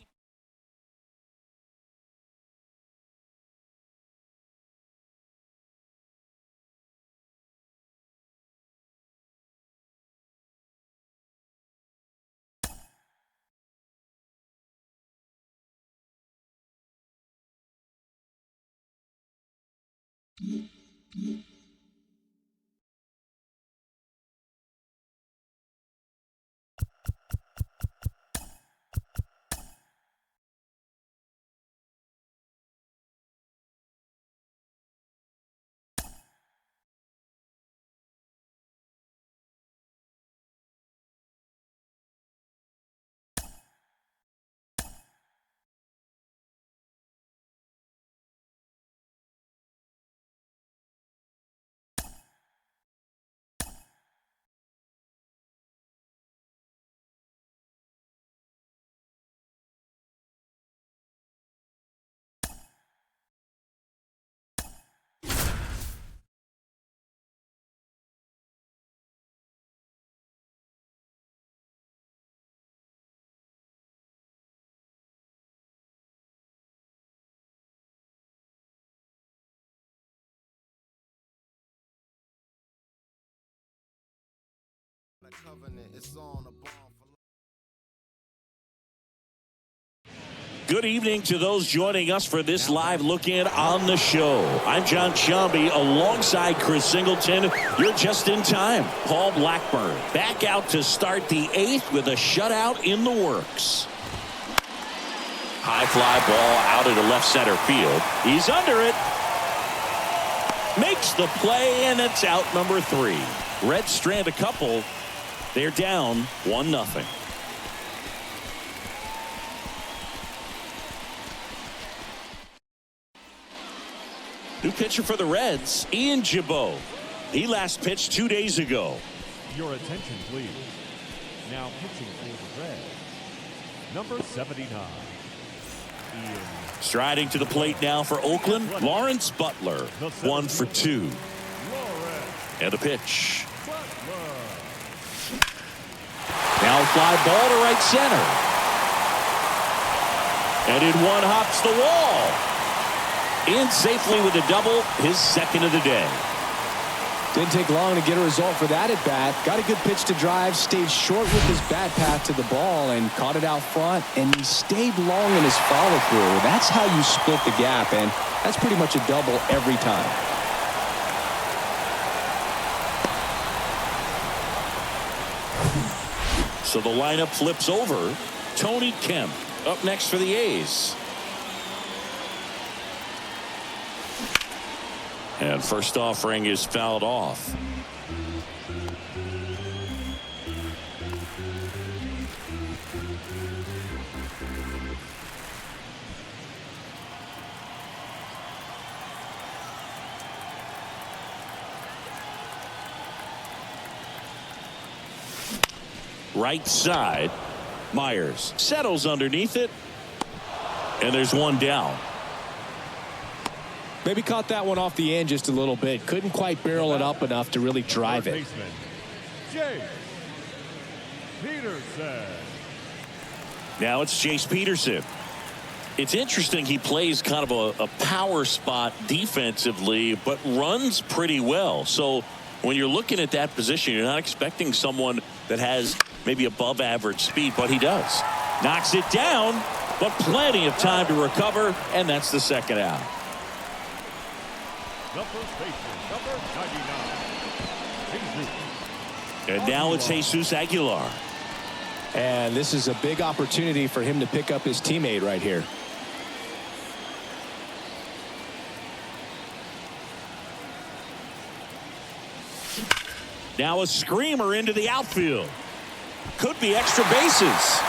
Good evening to those joining us for this live look-in on the show. I'm John Sciambi alongside Chris Singleton. You're just in time. Paul Blackburn back out to start the 8th with a shutout in the works. High fly ball out into left center field. He's under it. Makes the play, and it's out number 3. Reds strand a couple. They're down 1-0. New pitcher for the Reds, Ian Gibaut. He last pitched 2 days ago. Your attention, please. Now pitching for the Reds, number 79. Ian. Striding to the plate now for Oakland, Lawrence Butler. 1 for 2. And a pitch. Now fly ball to right center. And in one hops the wall. In safely with a double, his second of the day. Didn't take long to get a result for that at bat. Got a good pitch to drive, stayed short with his bat path to the ball and caught it out front, and he stayed long in his follow through. That's how you split the gap, and that's pretty much a double every time. So the lineup flips over. Tony Kemp up next for the A's. And first offering is fouled off. Right side. Myers settles underneath it. And there's one down. Maybe caught that one off the end just a little bit. Couldn't quite barrel it up enough to really drive it. Jace Peterson. Now it's Jace Peterson. It's interesting, he plays kind of a power spot defensively, but runs pretty well. So when you're looking at that position, you're not expecting someone that has maybe above average speed, but he does. Knocks it down, but plenty of time to recover, and that's the second out. The first baseman, number 99. And now it's Jesus Aguilar. And this is a big opportunity for him to pick up his teammate right here. Now a screamer into the outfield. Could be extra bases.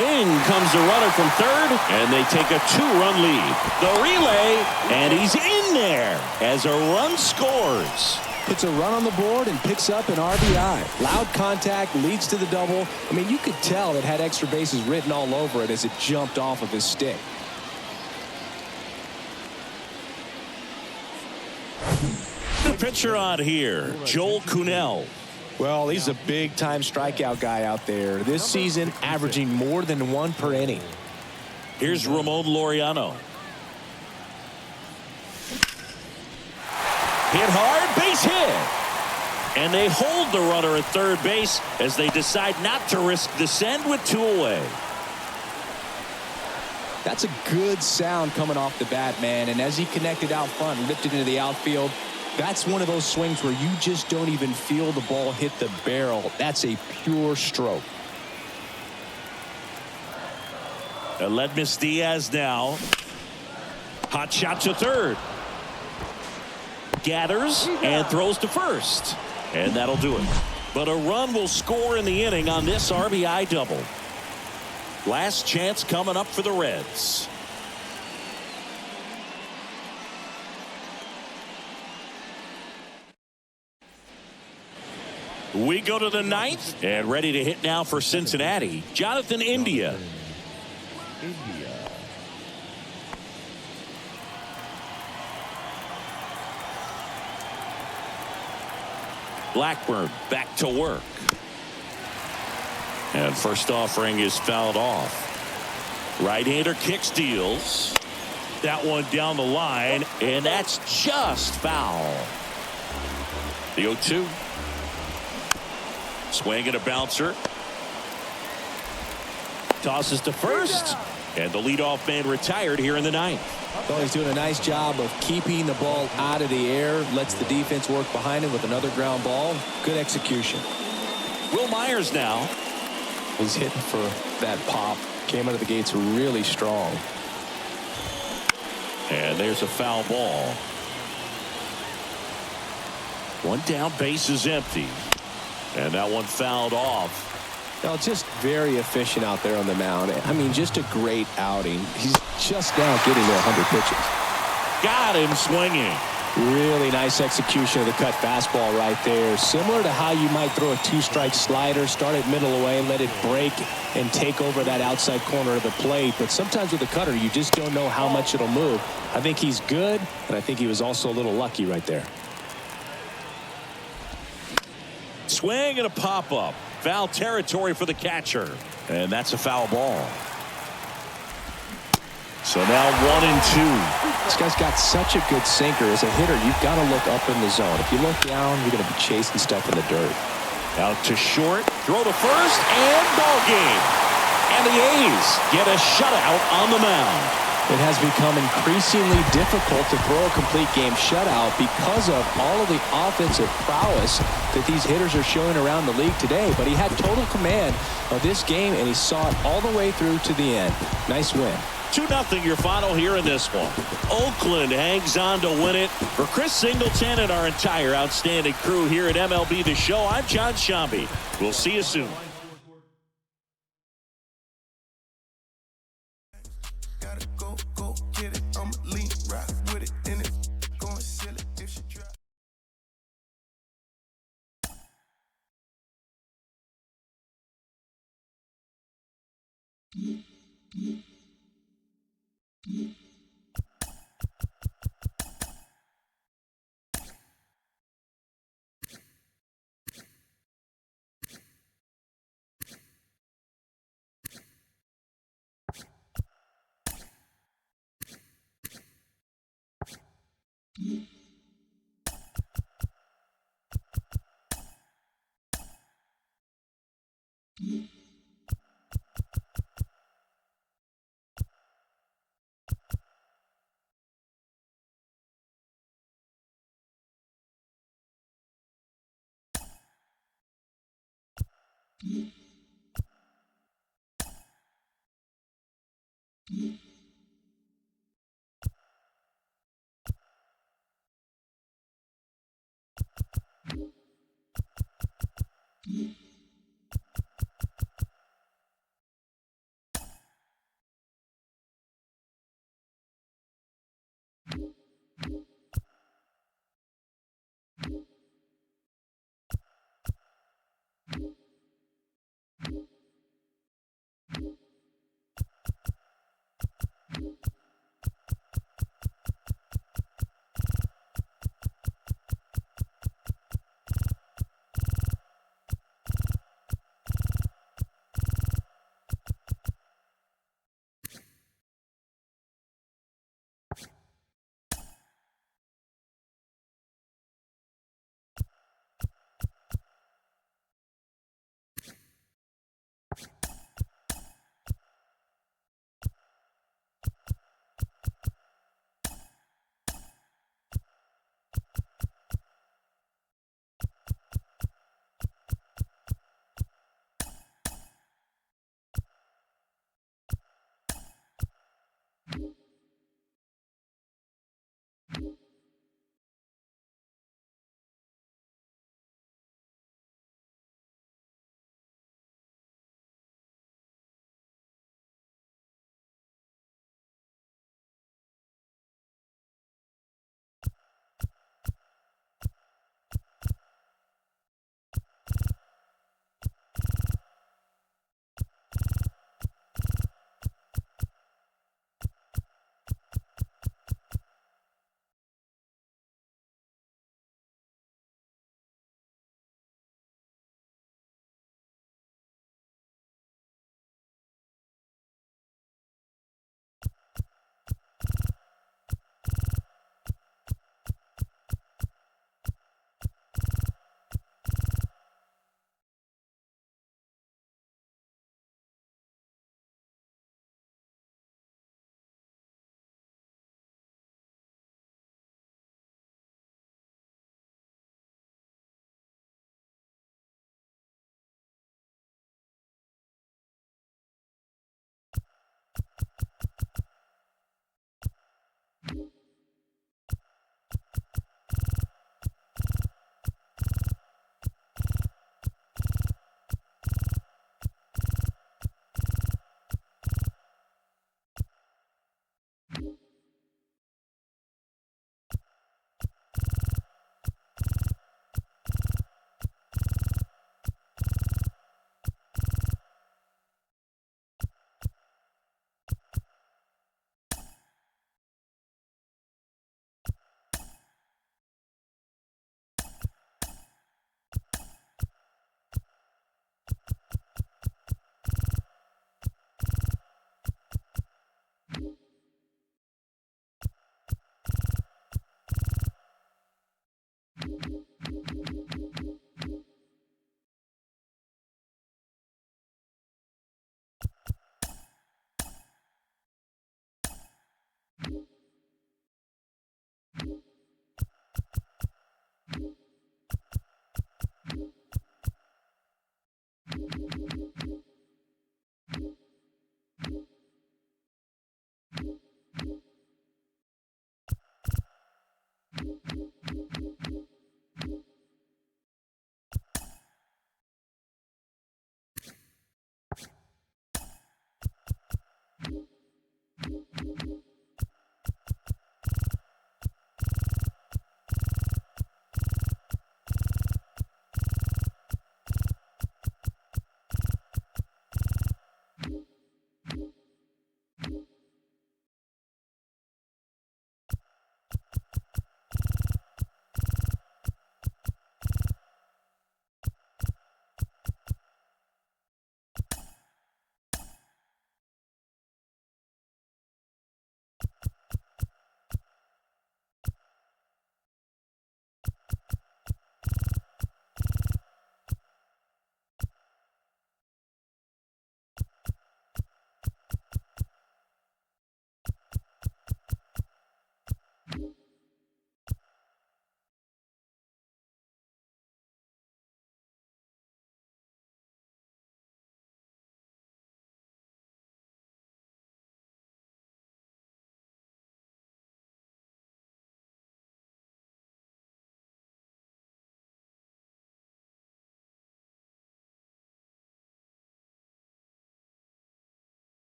In comes the runner from third, and they take a 2-run lead. The relay, and he's in there as a run scores. Puts a run on the board and picks up an RBI. Loud contact leads to the double. I mean, you could tell it had extra bases written all over it as it jumped off of his stick. The pitcher on here, Joel Kuhnel. Well, he's a big-time strikeout guy out there. This season, averaging more than 1 per inning. Here's Ramon Laureano. Hit hard, base hit. And they hold the runner at third base as they decide not to risk the send with 2 away. That's a good sound coming off the bat, man. And as he connected out front and lifted into the outfield, that's one of those swings where you just don't even feel the ball hit the barrel. That's a pure stroke. Aledmys Diaz now. Hot shot to third. Gathers and throws to first. And that'll do it. But a run will score in the inning on this RBI double. Last chance coming up for the Reds. We go to the 9th and ready to hit now for Cincinnati, Jonathan India. Blackburn back to work. And first offering is fouled off. Right-hander kicks, deals. That one down the line, and that's just foul. The 0-2. Swing and a bouncer. Tosses to first. And the leadoff man retired here in the 9th. Well, he's doing a nice job of keeping the ball out of the air. Lets the defense work behind him with another ground ball. Good execution. Will Myers now. He's hitting for that pop. Came out of the gates really strong. And there's a foul ball. One down, base is empty. And that one fouled off. Well, just very efficient out there on the mound. I mean, just a great outing. He's just now getting to 100 pitches. Got him swinging. Really nice execution of the cut fastball right there. Similar to how you might throw a 2-strike slider, start it middle away, let it break and take over that outside corner of the plate. But sometimes with the cutter, you just don't know how much it'll move. I think he's good, and I think he was also a little lucky right there. Swing and a pop-up. Foul territory for the catcher. And that's a foul ball. So now 1-2. This guy's got such a good sinker. As a hitter, you've got to look up in the zone. If you look down, you're going to be chasing stuff in the dirt. Out to short. Throw to first. And ball game. And the A's get a shutout on the mound. It has become increasingly difficult to throw a complete game shutout because of all of the offensive prowess that these hitters are showing around the league today. But he had total command of this game, and he saw it all the way through to the end. Nice win. 2-0 your final here in this one. Oakland hangs on to win it. For Chris Singleton and our entire outstanding crew here at MLB The Show, I'm John Sciambi. We'll see you soon.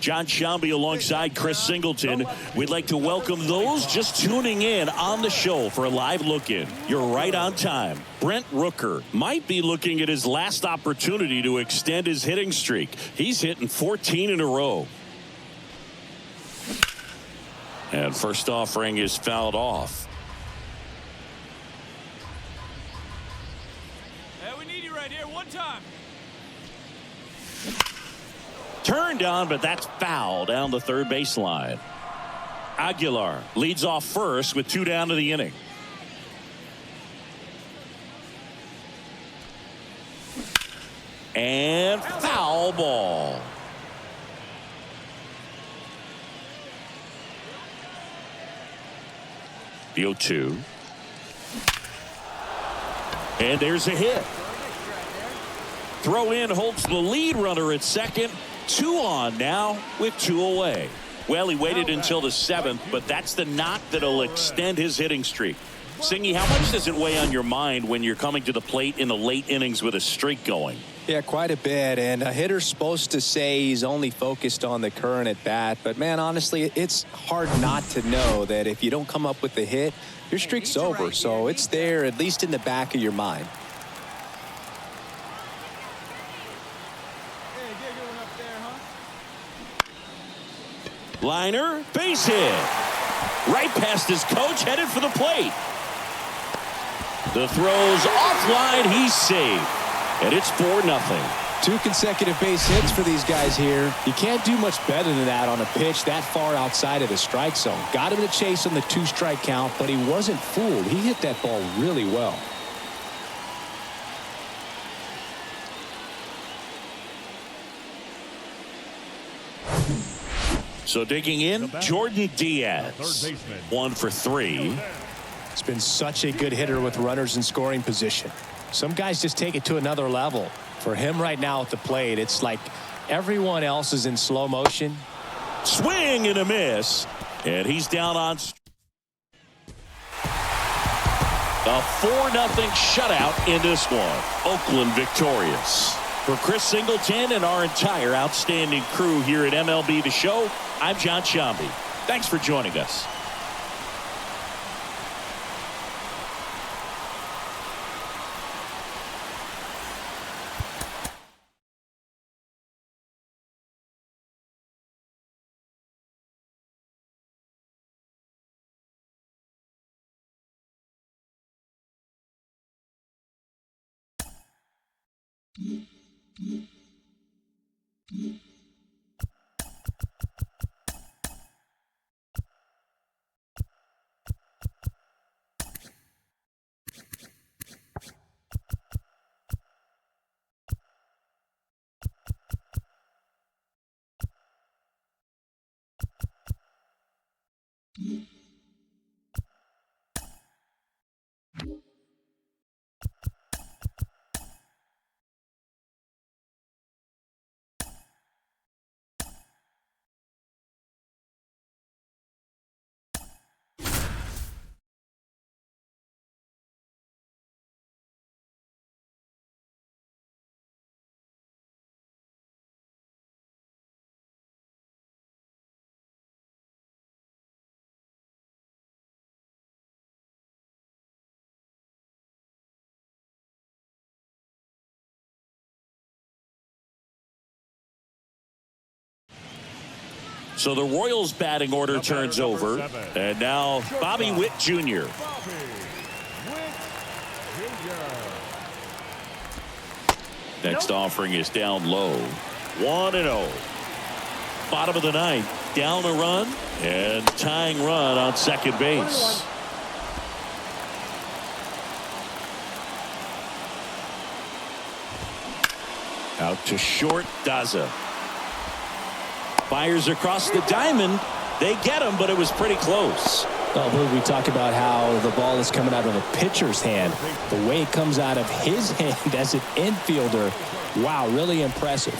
Jon Sciambi alongside Chris Singleton. We'd like to welcome those just tuning in on the show for a live look-in. You're right on time. Brent Rooker might be looking at his last opportunity to extend his hitting streak. He's hitting 14 in a row. And first offering is fouled off. Hey, we need you right here. One time. Turned on, but that's foul down the third baseline. Aguilar leads off first with 2 down to the inning. And foul ball. The 0-2. And there's a hit. Throw in holds the lead runner at second. 2 on now with 2 away. Well, he waited until the 7th, but that's the knock that'll extend his hitting streak. Singy, how much does it weigh on your mind when you're coming to the plate in the late innings with a streak going? Yeah, quite a bit. And a hitter's supposed to say he's only focused on the current at bat. But, man, honestly, it's hard not to know that if you don't come up with the hit, your streak's over. So it's there, at least in the back of your mind. Liner, base hit. Right past his coach, headed for the plate. The throw's offline, he's safe. And it's 4-0. 2 consecutive base hits for these guys here. You can't do much better than that on a pitch that far outside of the strike zone. Got him to chase on the 2-strike count, but he wasn't fooled. He hit that ball really well. So digging in, Jordan Diaz. 1 for 3. It's been such a good hitter with runners in scoring position. Some guys just take it to another level. For him right now at the plate, it's like everyone else is in slow motion. Swing and a miss. And he's down on. A 4-0 shutout in this one. Oakland victorious. For Chris Singleton and our entire outstanding crew here at MLB The Show, I'm Jon Sciambi. Thanks for joining us. So the Royals batting order turns over. And now Bobby Witt Jr. Next offering is down low. 1-0. Bottom of the ninth. Down a run and tying run on second base. Out to short. Daza fires across the diamond. They get him, but it was pretty close. Oh, we talk about how the ball is coming out of a pitcher's hand. The way it comes out of his hand as an infielder. Wow, really impressive.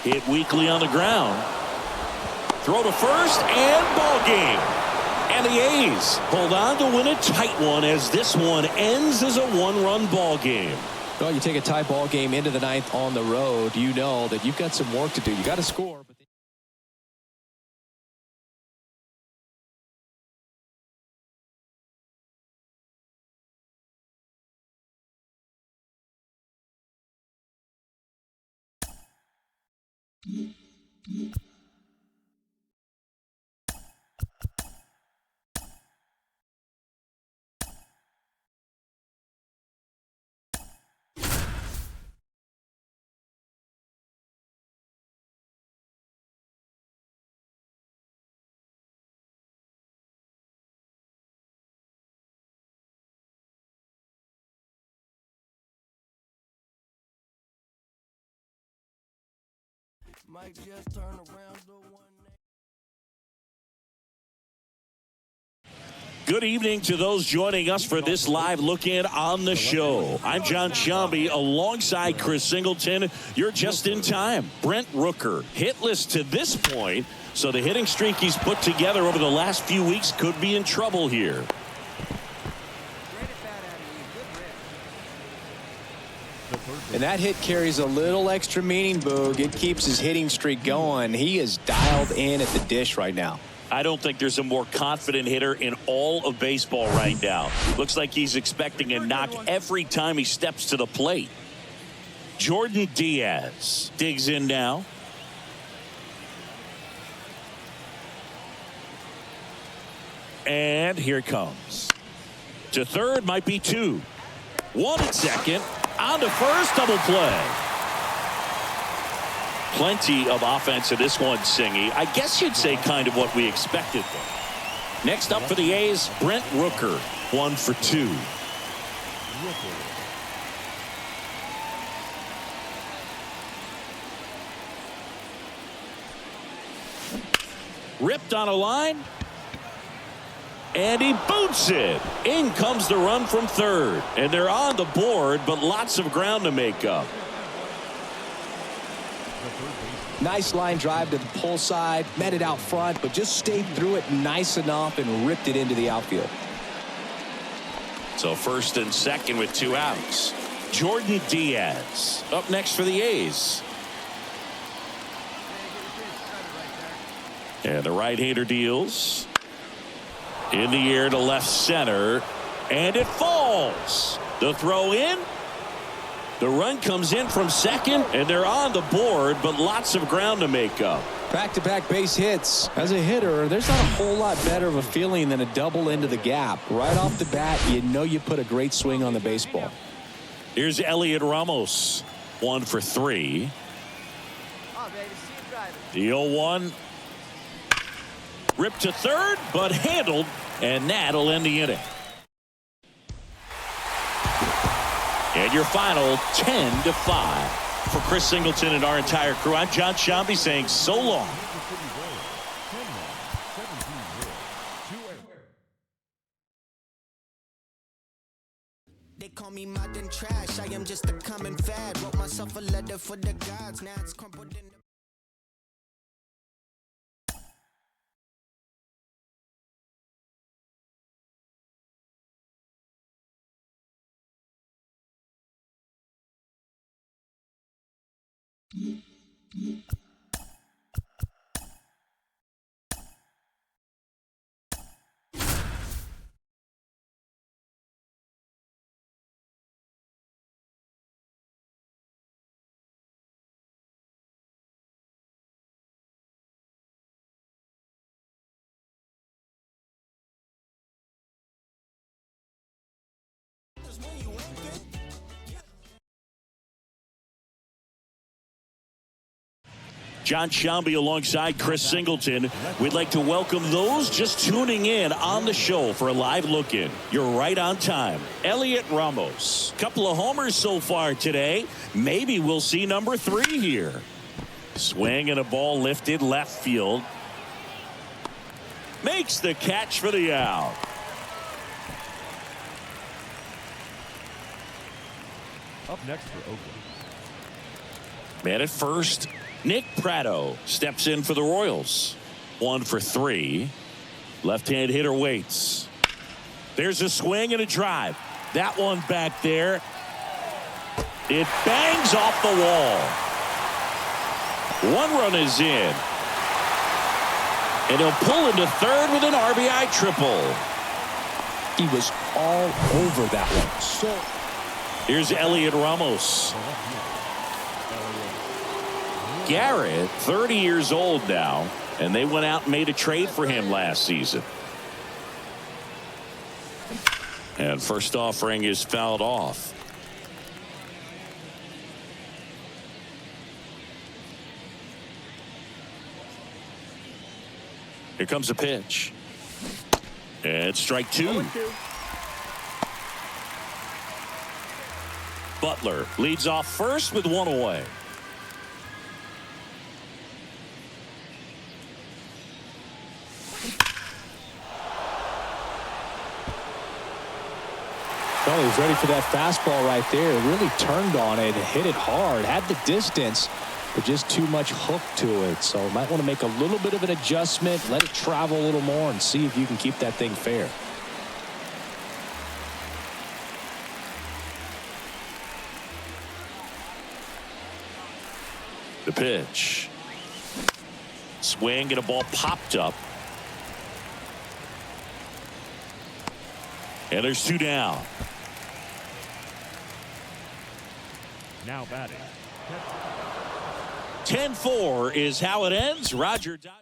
Hit weakly on the ground. Throw to first and ball game. And the A's hold on to win a tight one as this one ends as a one-run ball game. Well, you take a tie ball game into the ninth on the road, you know that you've got some work to do. You got to score. Might just turn around the one. Good evening to those joining us for this live look-in on the show. I'm John Sciambi alongside Chris Singleton. You're just in time. Brent Rooker hitless to this point, so the hitting streak he's put together over the last few weeks could be in trouble here. And that hit carries a little extra meaning, Boog. It keeps his hitting streak going. He is dialed in at the dish right now. I don't think there's a more confident hitter in all of baseball right now. Looks like he's expecting a knock every time he steps to the plate. Jordan Diaz digs in now. And here it comes. To third, might be two. One at second. On to first, double play. Plenty of offense in this one, Singy. I guess you'd say kind of what we expected. Next up for the A's, Brent Rooker. 1 for 2. Ripped on a line. And he boots it. In comes the run from third. And they're on the board, but lots of ground to make up. Nice line drive to the pull side. Met it out front, but just stayed through it nice enough and ripped it into the outfield. So first and second with 2 outs. Jordan Diaz up next for the A's. And the right-hander deals. In the air to left center. And it falls. The throw in. The run comes in from second. And they're on the board, but lots of ground to make up. Back-to-back base hits. As a hitter, there's not a whole lot better of a feeling than a double into the gap. Right off the bat, you know you put a great swing on the baseball. Here's Elliot Ramos. 1 for 3. The 0-1. Ripped to third, but handled, and that'll end the inning. And your final 10-5. For Chris Singleton and our entire crew, I'm John Sciambi saying so long. They call me modern trash. I am just a common fad. Wrote myself a letter for the gods. Now it's crumpled in the John Shelby alongside Chris Singleton. We'd like to welcome those just tuning in on the show for a live look-in. You're right on time. Elliot Ramos. Couple of homers so far today. Maybe we'll see number 3 here. Swing and a ball lifted left field. Makes the catch for the out. Up next for Oakland. Man at first, Nick Pratto steps in for the Royals. 1 for 3. Left-hand hitter waits. There's a swing and a drive. That one back there. It bangs off the wall. 1 run is in. And he'll pull into third with an RBI triple. He was all over that one. So here's Elliot Ramos. Garrett, 30 years old now, and they went out and made a trade for him last season. And first offering is fouled off. Here comes a pitch. And strike 2. Butler leads off first with 1 away. Well, he was ready for that fastball right there. Really turned on it, hit it hard, had the distance, but just too much hook to it. So might want to make a little bit of an adjustment, let it travel a little more, and see if you can keep that thing fair. The pitch. Swing and a ball popped up. And there's 2 down. Now batting. 10-4 is how it ends. Roger Dodge.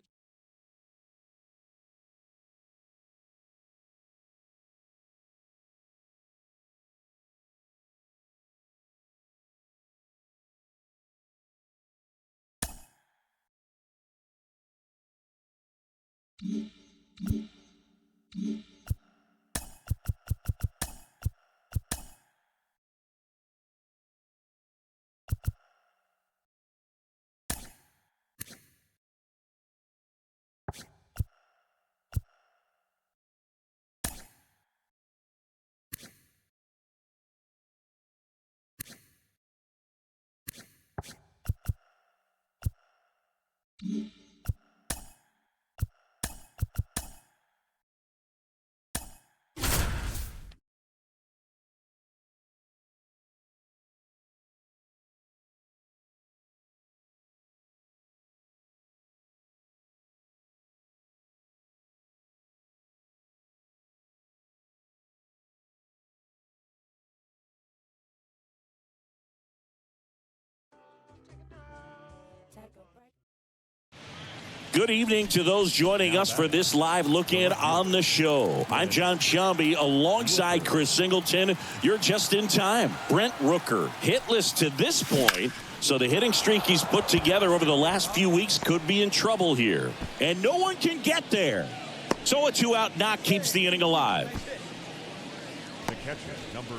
Good evening to those joining us for this live look-in on the show. I'm John Shelby alongside Chris Singleton. You're just in time. Brent Rooker hitless to this point, so the hitting streak he's put together over the last few weeks could be in trouble here. And no one can get there. So a 2-out knock keeps the inning alive.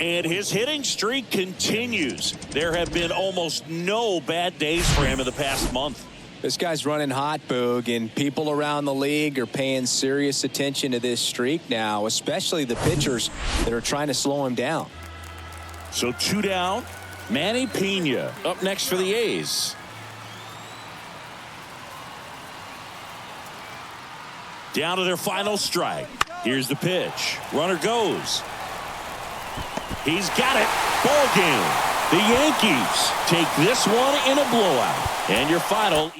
And his hitting streak continues. There have been almost no bad days for him in the past month. This guy's running hot, Boog, and people around the league are paying serious attention to this streak now, especially the pitchers that are trying to slow him down. So 2 down. Manny Pena up next for the A's. Down to their final strike. Here's the pitch. Runner goes. He's got it. Ball game. The Yankees take this one in a blowout. And your final.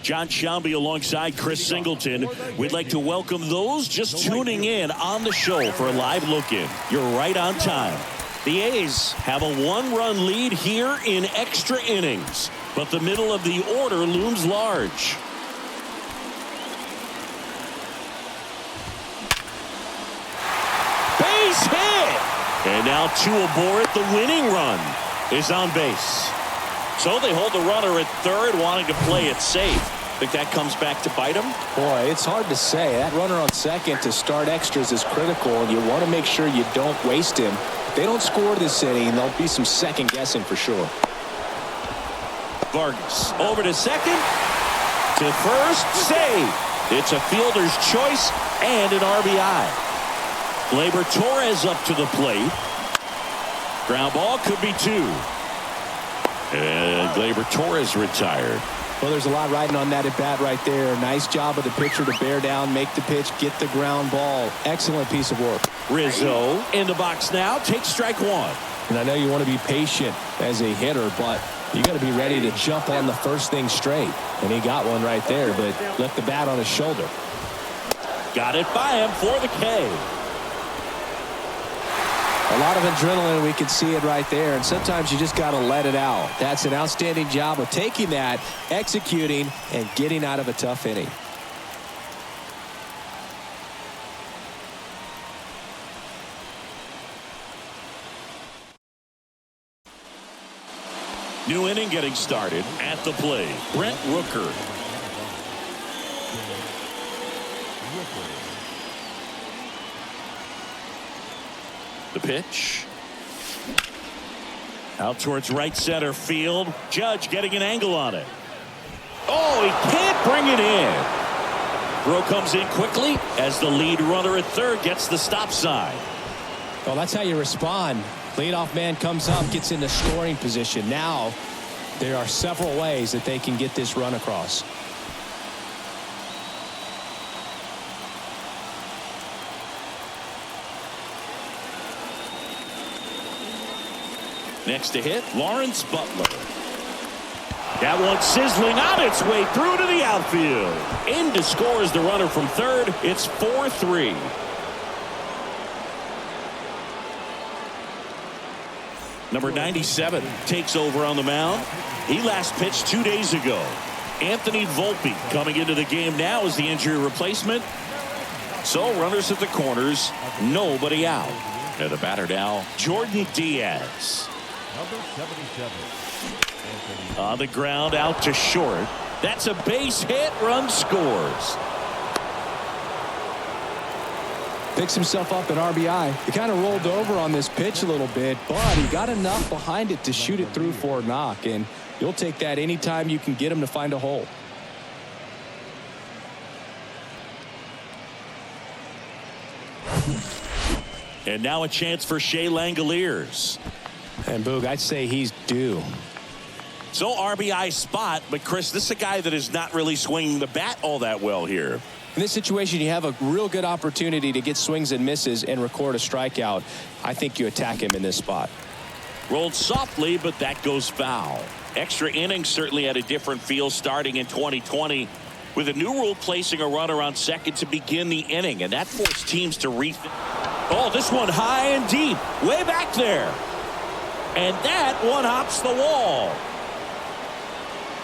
John Shelby alongside Chris Singleton. We'd like to welcome those just tuning in on the show for a live look-in. You're right on time. The A's have a 1-run lead here in extra innings, but the middle of the order looms large. Base hit! And now 2 aboard. The winning run is on base. So they hold the runner at third, wanting to play it safe. Think that comes back to bite him? Boy, it's hard to say. That runner on second to start extras is critical, and you want to make sure you don't waste him. If they don't score this inning, there'll be some second guessing for sure. Vargas over to second, to first, save. It's a fielder's choice and an RBI. Gleyber Torres up to the plate. Ground ball, could be 2. And Gleyber Torres retired. Well, there's a lot riding on that at bat right there. Nice job of the pitcher to bear down, make the pitch, get the ground ball. Excellent piece of work. Rizzo in the box now, takes strike 1. And I know you want to be patient as a hitter, but you got to be ready to jump on the first thing straight. And he got one right there, but left the bat on his shoulder. Got it by him for the K. A lot of adrenaline, we can see it right there, and sometimes you just got to let it out. That's an outstanding job of taking that, executing, and getting out of a tough inning. New inning getting started. At the plate, Brent Rooker. The pitch. Out towards right center field. Judge getting an angle on it. Oh, he can't bring it in. Throw comes in quickly as the lead runner at third gets the stop sign. Well, that's how you respond. Leadoff man comes up, gets into scoring position. Now there are several ways that they can get this run across. Next to hit, Lawrence Butler. That one sizzling on its way through to the outfield. In to score is the runner from third. It's 4-3. Number 97 takes over on the mound. He last pitched 2 days ago. Anthony Volpe coming into the game now as the injury replacement. So runners at the corners, nobody out. And the batter now, Jordan Diaz. Number 77. On the ground, out to short. That's a base hit. Run scores. Picks himself up an RBI. He kind of rolled over on this pitch a little bit, but he got enough behind it to shoot it through for a knock, and you'll take that anytime you can get him to find a hole. And now a chance for Shea Langoliers. And Boog, I'd say he's due. So RBI spot, but Chris, this is a guy that is not really swinging the bat all that well here. In this situation, you have a real good opportunity to get swings and misses and record a strikeout. I think you attack him in this spot. Rolled softly, but that goes foul. Extra innings certainly had a different feel starting in 2020 with a new rule placing a runner on second to begin the inning, and that forced teams to rethink. Oh, this one high and deep, way back there. And that one hops the wall.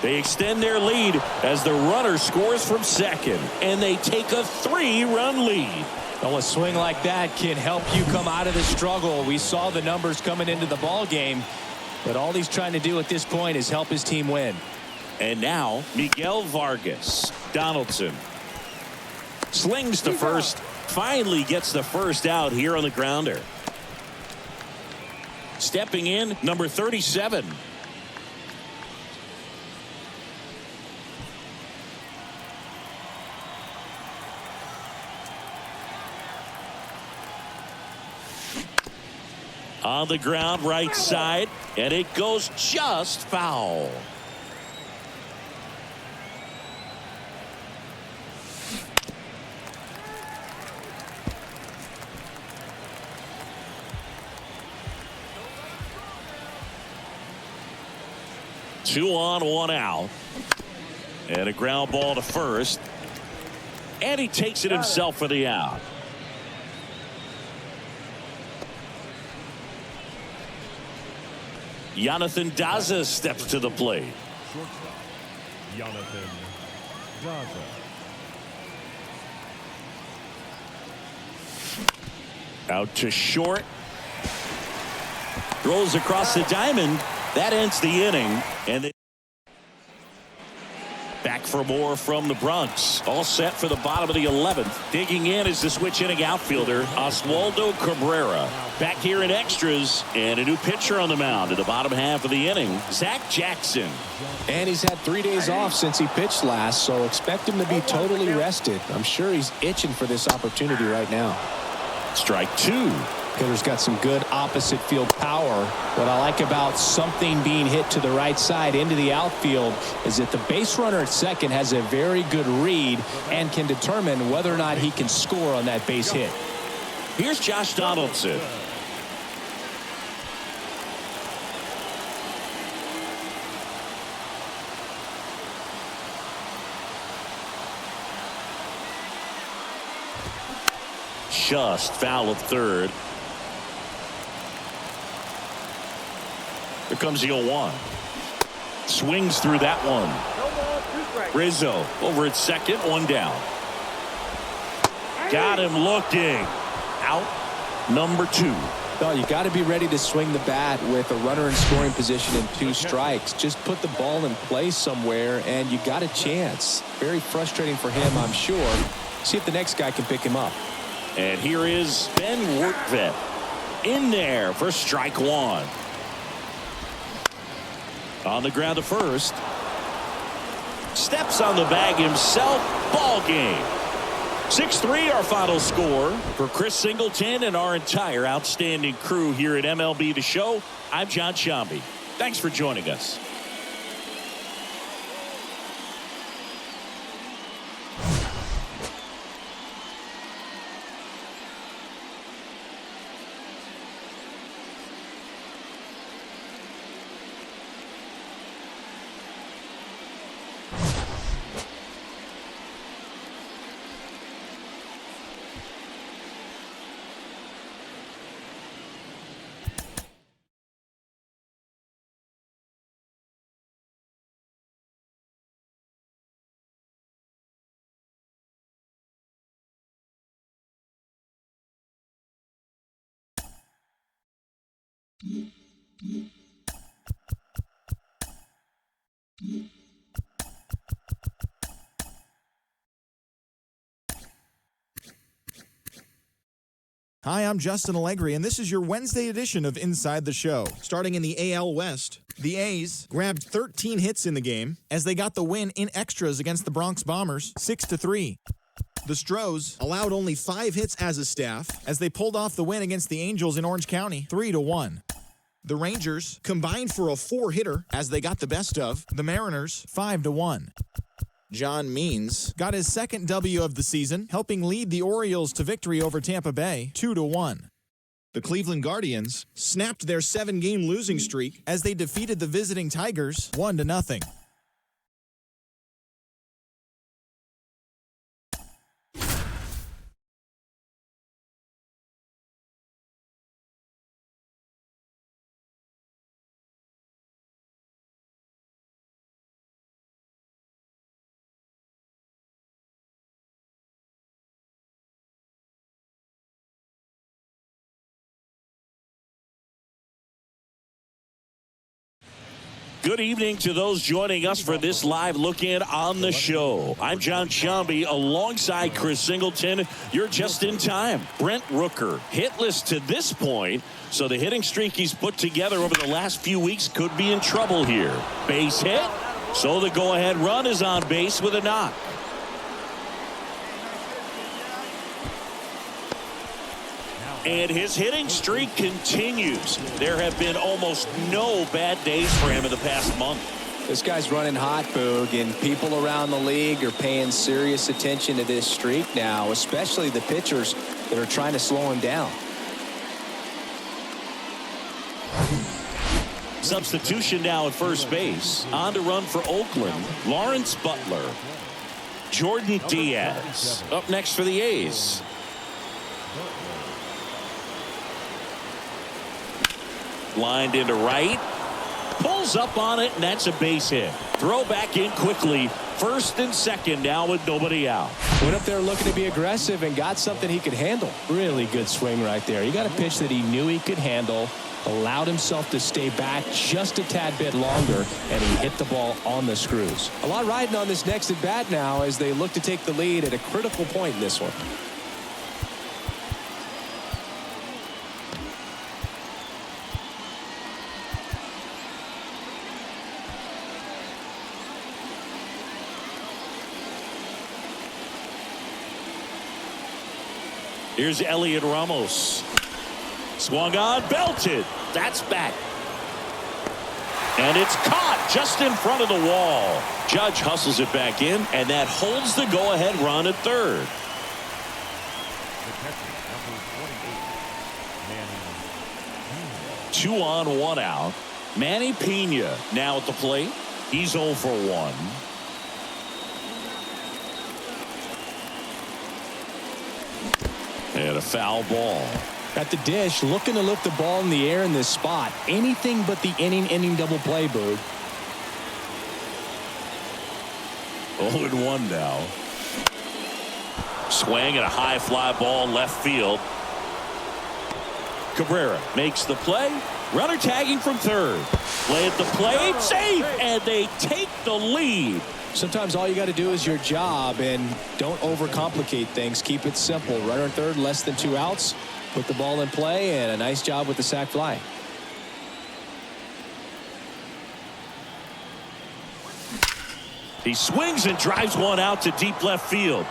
They extend their lead as the runner scores from second, and they take a 3-run lead. Well, a swing like that can help you come out of the struggle. We saw the numbers coming into the ball game, but all he's trying to do at this point is help his team win. And now Miguel Vargas. Donaldson slings to first, finally gets the first out here on the grounder. Stepping in, number 37. On the ground, right side, and it goes just foul. Two on, one out. And a ground ball to first. And he takes it himself for the out. Jonathan Daza steps to the plate. Shortstop, Jonathan Daza. Out to short. Throws across the diamond. That ends the inning. And they back for more from the Bronx. All set for the bottom of the 11th. Digging in is the switch inning outfielder Oswaldo Cabrera. Back here in extras, and a new pitcher on the mound in the bottom half of the inning, Zach Jackson. And he's had 3 days off since he pitched last, so expect him to be totally rested. I'm sure he's itching for this opportunity right now. Strike two. Hitter's got some good opposite field power. What I like about something being hit to the right side into the outfield is that the base runner at second has a very good read and can determine whether or not he can score on that base hit. Here's Josh Donaldson. Just foul of third. Here comes the 0-1. Swings through that one. No ball, 2 strikes. Rizzo over at second, 1 down. Got him looking. Out number 2. Well, you got to be ready to swing the bat with a runner in scoring position and 2 strikes. Just put the ball in play somewhere and you got a chance. Very frustrating for him, I'm sure. See if the next guy can pick him up. And here is Ben Workvet in there for strike 1. On the ground to first. Steps on the bag himself. Ball game. 6-3 our final score. For Chris Singleton and our entire outstanding crew here at MLB The Show, I'm John Sciambi. Thanks for joining us. Hi, I'm Justin Allegri, and this is your Wednesday edition of Inside the Show. Starting in the AL West, the A's grabbed 13 hits in the game as they got the win in extras against the Bronx Bombers, 6-3. The Stros allowed only 5 hits as a staff as they pulled off the win against the Angels in Orange County, 3-1. The Rangers combined for a 4-hitter as they got the best of the Mariners, 5-1. John Means got his second W of the season, helping lead the Orioles to victory over Tampa Bay, 2-1. The Cleveland Guardians snapped their 7-game losing streak as they defeated the visiting Tigers 1-0. Good evening to those joining us for this live look-in on the show. I'm John Sciambi alongside Chris Singleton. You're just in time. Brent Rooker hitless to this point, so the hitting streak he's put together over the last few weeks could be in trouble here. Base hit, so the go-ahead run is on base with a knock. And his hitting streak continues. There have been almost no bad days for him in the past month. This guy's running hot, Boog, and people around the league are paying serious attention to this streak now, especially the pitchers that are trying to slow him down. Substitution now at first base. On to run for Oakland, Lawrence Butler. Jordan Diaz up next for the A's. Lined into right. Pulls up on it, and that's a base hit. Throw back in quickly. First and second now with nobody out. Went up there looking to be aggressive and got something he could handle. Really good swing right there. He got a pitch that he knew he could handle, allowed himself to stay back just a tad bit longer, and he hit the ball on the screws. A lot riding on this next at bat now as they look to take the lead at a critical point in this one. Here's Elliot Ramos. Swung on, belted. That's back. And it's caught just in front of the wall. Judge hustles it back in, and that holds the go-ahead run at third. The catcher, number 28, 2 on, 1 out. Manny Pena now at the plate. He's 0 for 1. And a foul ball. At the dish, looking to lift the ball in the air in this spot. Anything but the inning double play, Boog. 0-1 now. Swing and a high fly ball left field. Cabrera makes the play. Runner tagging from third. Play at the plate. Safe. And they take the lead. Sometimes all you got to do is your job and don't overcomplicate things. Keep it simple. Runner at third, less than 2 outs. Put the ball in play, and a nice job with the sac fly. He swings and drives one out to deep left field.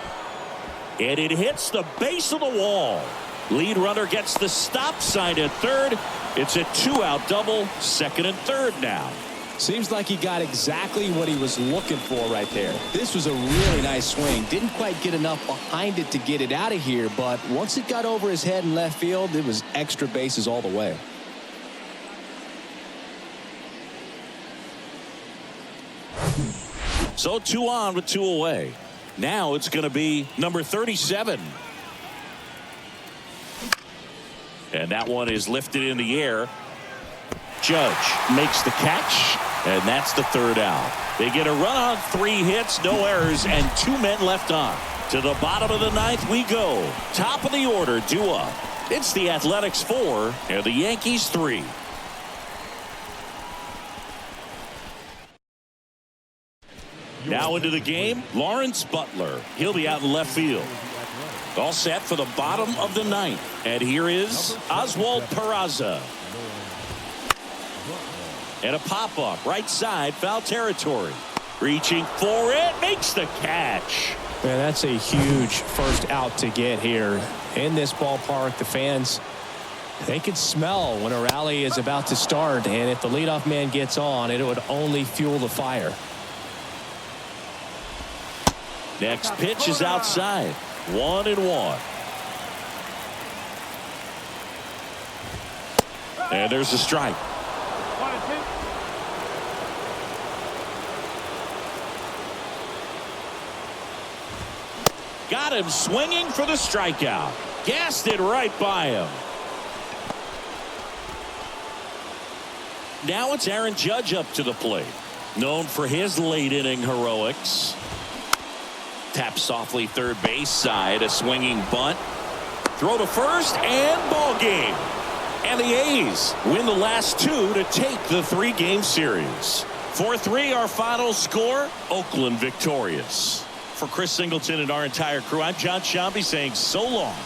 And it hits the base of the wall. Lead runner gets the stop sign at third. It's a 2-out double, second and third now. Seems like he got exactly what he was looking for right there. This was a really nice swing. Didn't quite get enough behind it to get it out of here, but once it got over his head in left field, it was extra bases all the way. So 2 on with 2 away. Now it's going to be number 37. And that one is lifted in the air. Judge makes the catch, and that's the 3rd out. They get a run on 3 hits, no errors, and 2 men left on. To the bottom of the 9th we go. Top of the order, due up. It's the Athletics 4 and the Yankees 3. Now into the game, Lawrence Butler. He'll be out in left field. All set for the bottom of the 9th. And here is Oswald Peraza. And a pop-up right side, foul territory. Reaching for it, makes the catch. Man, that's a huge first out to get here. In this ballpark, the fans, they could smell when a rally is about to start. And if the leadoff man gets on, it would only fuel the fire. Next pitch is outside. 1-1. And there's a strike. Got him swinging for the strikeout. Gassed it right by him. Now it's Aaron Judge up to the plate. Known for his late inning heroics. Tap softly third base side. A swinging bunt. Throw to first and ball game. And the A's win the last 2 to take the 3-game series. 4-3 our final score. Oakland victorious. For Chris Singleton and our entire crew, I'm John Sciambi saying so long.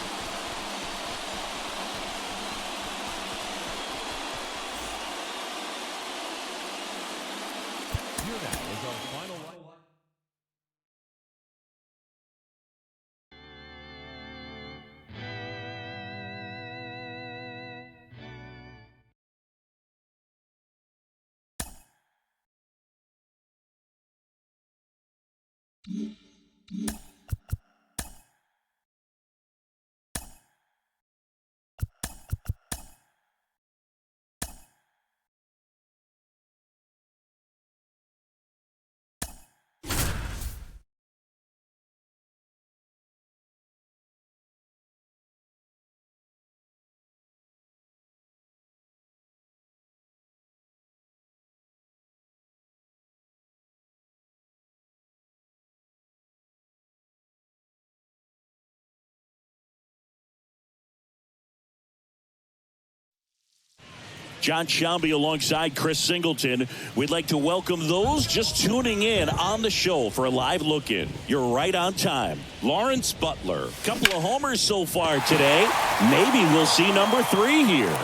John Sciambi alongside Chris Singleton. We'd like to welcome those just tuning in on the show for a live look-in. You're right on time. Lawrence Butler. Couple of homers so far today. Maybe we'll see number 3 here.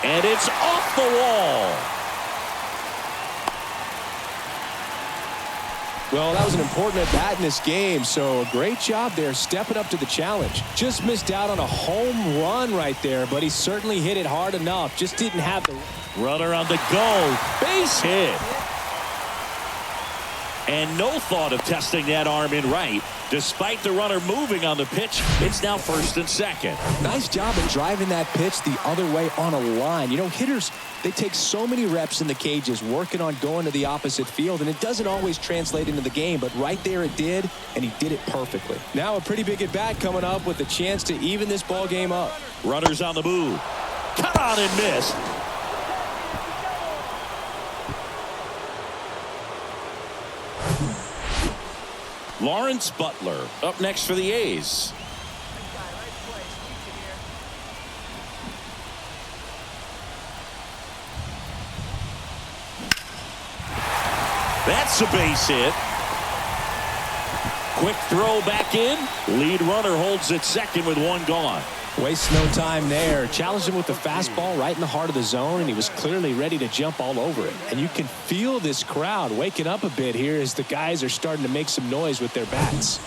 And it's off the wall. Well, that was an important at-bat in this game, so a great job there stepping up to the challenge. Just missed out on a home run right there, but he certainly hit it hard enough. Just didn't have the runner on the go. Base hit. And no thought of testing that arm in right. Despite the runner moving on the pitch, it's now first and second. Nice job at driving that pitch the other way on a line. You know, hitters, they take so many reps in the cages working on going to the opposite field, and it doesn't always translate into the game, but right there it did, and he did it perfectly. Now a pretty big at-bat coming up with the chance to even this ball game up. Runners on the move. Cut on and miss. Lawrence Butler up next for the A's. That's a base hit. Quick throw back in. Lead runner holds at second with 1 gone. Wastes no time there. Challenged him with the fastball right in the heart of the zone, and he was clearly ready to jump all over it. And you can feel this crowd waking up a bit here as the guys are starting to make some noise with their bats.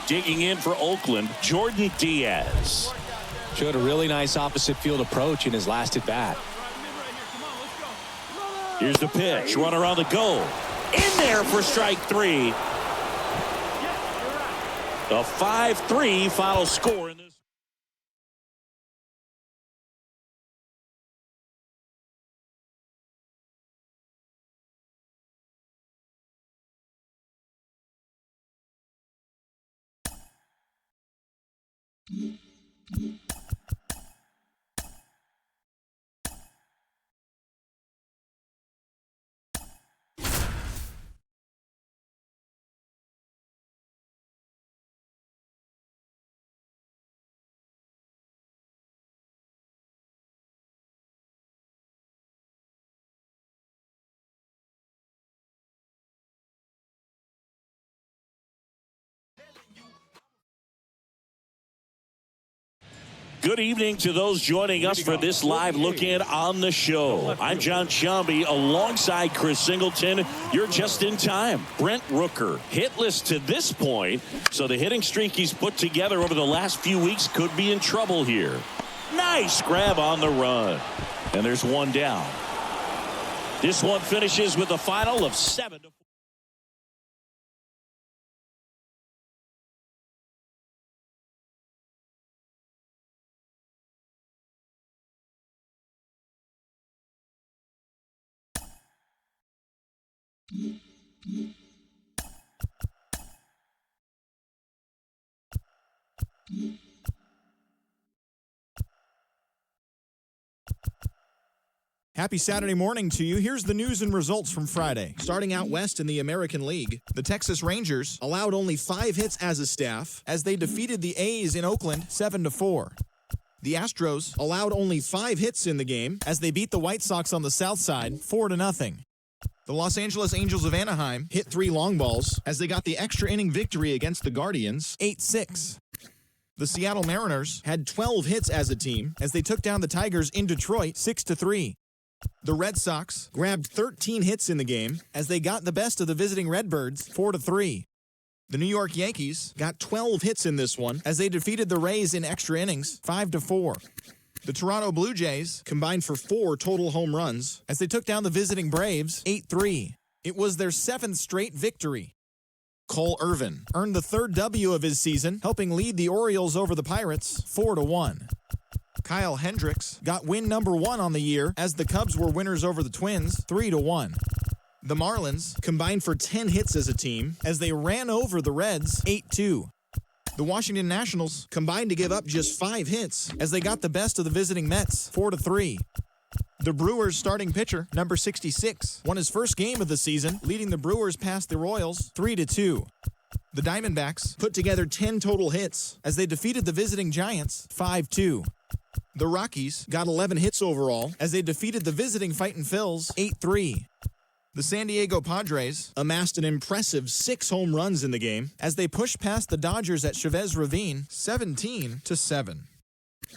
Digging in for Oakland, Jordan Diaz. Showed a really nice opposite field approach in his last at bat. Here's the pitch. Runner on the go. In there for strike 3. A 5-3 final score in this. Good evening to those joining us for this live look-in on the show. I'm John Sciambi alongside Chris Singleton. You're just in time. Brent Rooker hitless to this point, so the hitting streak he's put together over the last few weeks could be in trouble here. Nice grab on the run. And there's 1 down. This one finishes with a final of 7-4. Happy Saturday morning to you. Here's the news and results from Friday. Starting out west in the American League, the Texas Rangers allowed only 5 hits as a staff as they defeated the A's in Oakland 7-4. The Astros allowed only 5 hits in the game as they beat the White Sox on the south side 4-0. The Los Angeles Angels of Anaheim hit 3 long balls as they got the extra inning victory against the Guardians 8-6. The Seattle Mariners had 12 hits as a team as they took down the Tigers in Detroit 6-3. The Red Sox grabbed 13 hits in the game as they got the best of the visiting Redbirds 4-3. The New York Yankees got 12 hits in this one as they defeated the Rays in extra innings 5-4. The Toronto Blue Jays combined for 4 total home runs as they took down the visiting Braves 8-3. It was their 7th straight victory. Cole Irvin earned the 3rd W of his season, helping lead the Orioles over the Pirates 4-1. Kyle Hendricks got win number 1 on the year as the Cubs were winners over the Twins 3-1. The Marlins combined for 10 hits as a team as they ran over the Reds 8-2. The Washington Nationals combined to give up just 5 hits as they got the best of the visiting Mets 4-3. The Brewers starting pitcher, number 66, won his first game of the season, leading the Brewers past the Royals 3-2. The Diamondbacks put together 10 total hits as they defeated the visiting Giants 5-2. The Rockies got 11 hits overall as they defeated the visiting Fightin' Phils 8-3. The San Diego Padres amassed an impressive 6 home runs in the game as they pushed past the Dodgers at Chavez Ravine 17-7.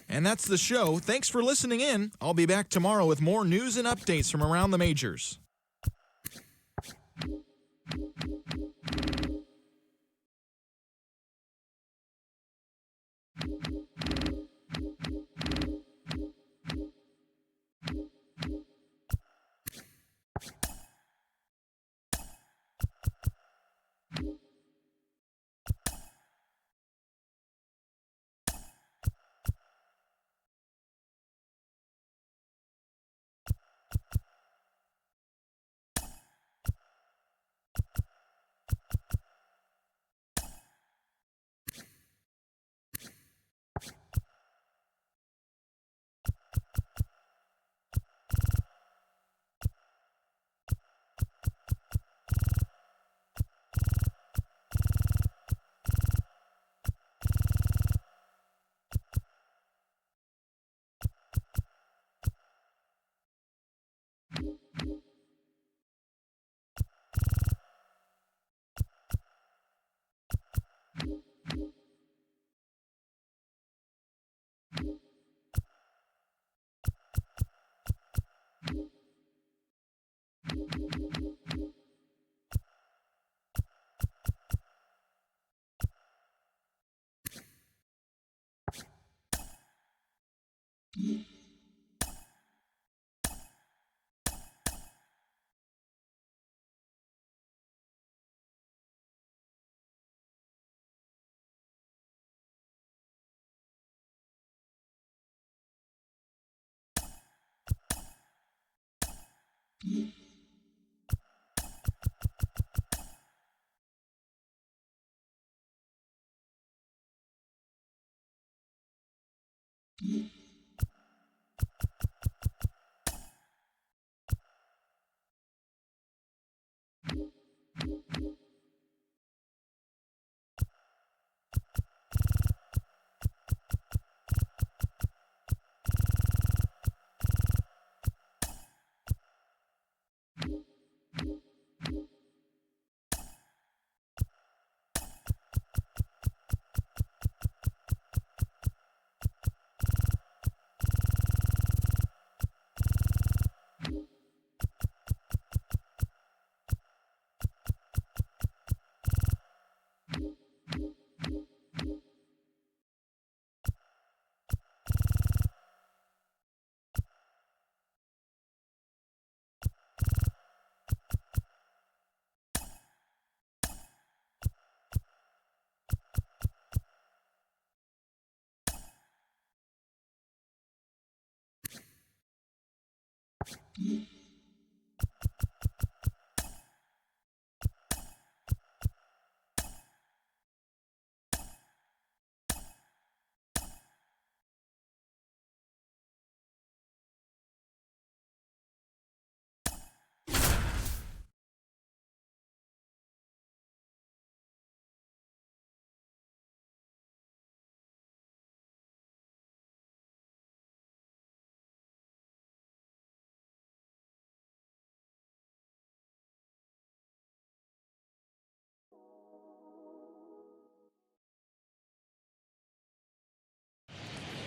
And that's the show. Thanks for listening in. I'll be back tomorrow with more news and updates from around the majors.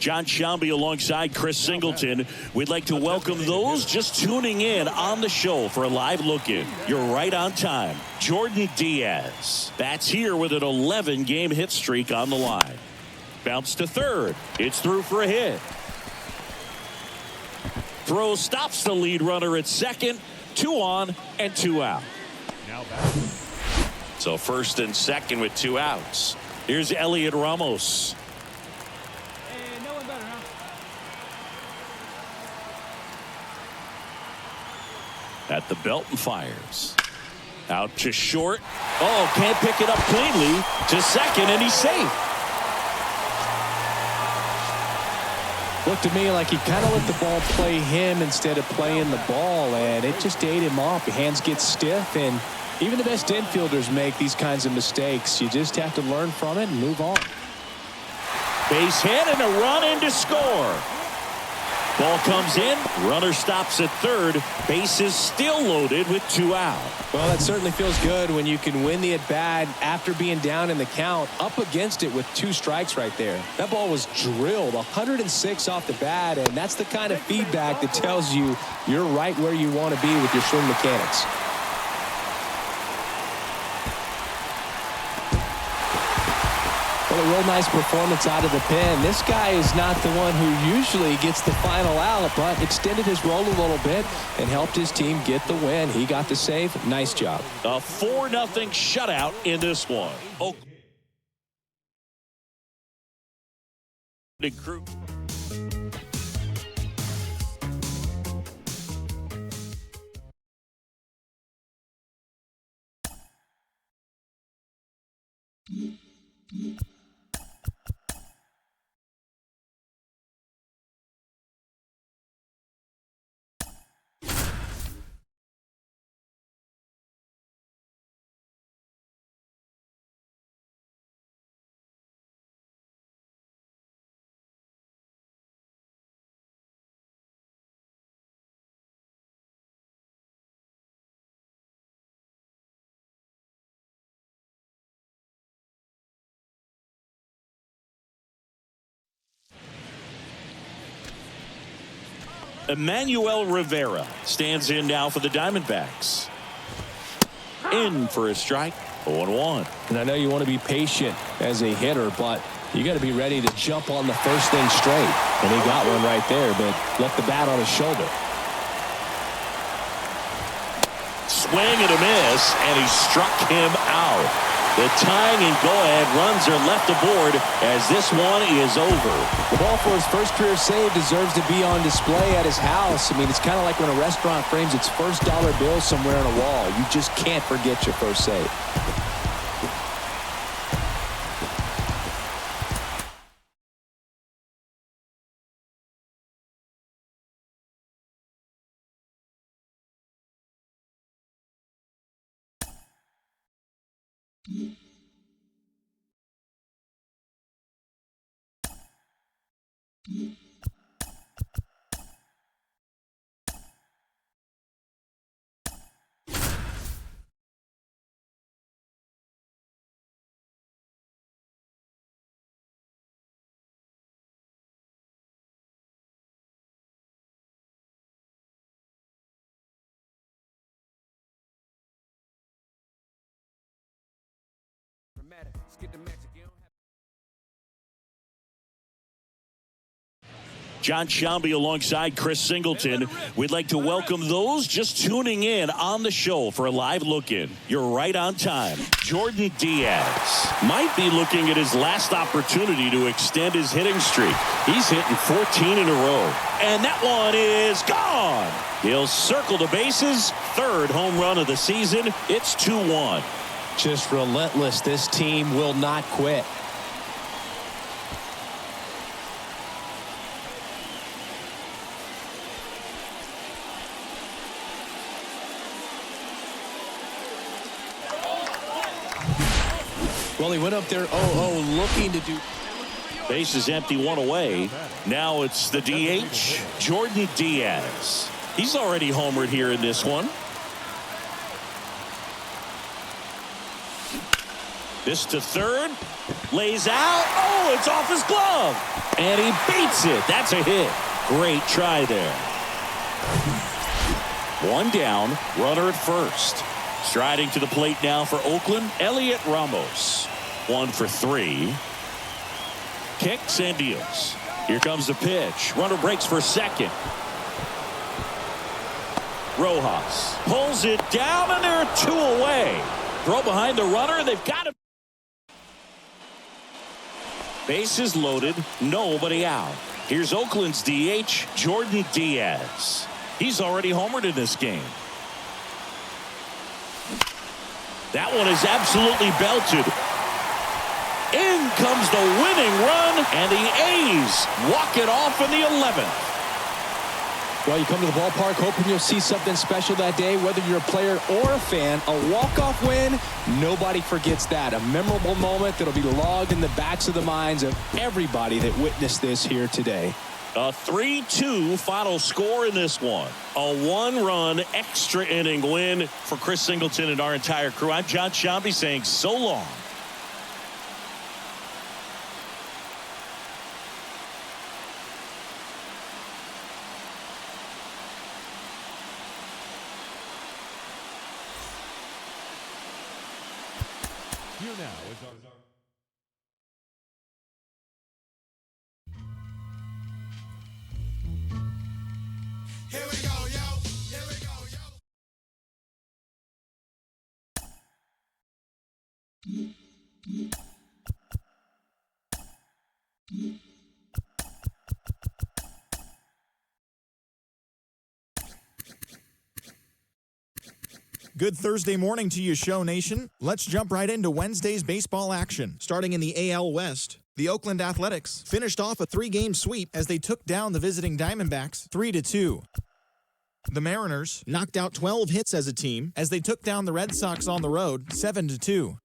John Sciambi alongside Chris Singleton. We'd like to welcome those just tuning in on the show for a live look-in. You're right on time. Jordan Diaz. That's here with an 11-game hit streak on the line. Bounce to third. It's through for a hit. Throw stops the lead runner at second. 2 on and 2 out. Now back. So first and second with 2 outs. Here's Elliot Ramos. At the belt and fires. Out to short. Oh, can't pick it up cleanly. To second, and he's safe. Looked to me like he kind of let the ball play him instead of playing the ball, and it just ate him off. Your hands get stiff, and even the best infielders make these kinds of mistakes. You just have to learn from it and move on. Base hit and a run in to score. Ball comes in. Runner stops at third. Bases still loaded with 2 out. Well, that certainly feels good when you can win the at-bat after being down in the count, up against it with 2 strikes right there. That ball was drilled 106 off the bat, and that's the kind of feedback that tells you you're right where you want to be with your swing mechanics. Well, a real nice performance out of the pen. This guy is not the one who usually gets the final out, but extended his role a little bit and helped his team get the win. He got the save. Nice job. A 4-0 shutout in this one. Crew. Emmanuel Rivera stands in now for the Diamondbacks. In for a strike. 0-1. And I know you want to be patient as a hitter, but you got to be ready to jump on the first thing straight. And he got one right there, but left the bat on his shoulder. Swing and a miss, and he struck him out. The tying and go-ahead runs are left aboard as this one is over. The ball for his first career save deserves to be on display at his house. I mean, it's kind of like when a restaurant frames its first dollar bill somewhere on a wall. You just can't forget your first save. John Sciambi alongside Chris Singleton. We'd like to welcome those just tuning in on the show for a live look-in. You're right on time. Jordan Diaz might be looking at his last opportunity to extend his hitting streak. He's hitting 14 in a row. And that one is gone. He'll circle the bases. 3rd home run of the season. It's 2-1. Just relentless. This team will not quit. Well, he went up there 0-0 looking to do. Base is empty, 1 away. Now it's the DH, Jordan Diaz. He's already homered here in this one. This to 3rd. Lays out. Oh, it's off his glove. And he beats it. That's a hit. Great try there. 1 down. Runner at 1st. Striding to the plate now for Oakland, Elliot Ramos. 1 for 3. Kicks and deals. Here comes the pitch. Runner breaks for 2nd. Rojas pulls it down, and there are 2 away. Throw behind the runner. They've got him. Bases loaded. Nobody out. Here's Oakland's DH, Jordan Diaz. He's already homered in this game. That one is absolutely belted. In comes the winning run, and the A's walk it off in the 11th. Well, you come to the ballpark hoping you'll see something special that day, whether you're a player or a fan. A walk-off win, nobody forgets that. A memorable moment that'll be logged in the backs of the minds of everybody that witnessed this here today. A 3-2 final score in this one. A one-run extra inning win for Chris Singleton and our entire crew. I'm John Sciambi saying so long. Here now is our... Here we go, yo. Here we go, yo. Good Thursday morning to you, Show Nation. Let's jump right into Wednesday's baseball action. Starting in the AL West, the Oakland Athletics finished off a 3-game sweep as they took down the visiting Diamondbacks 3-2. The Mariners knocked out 12 hits as a team as they took down the Red Sox on the road 7-2.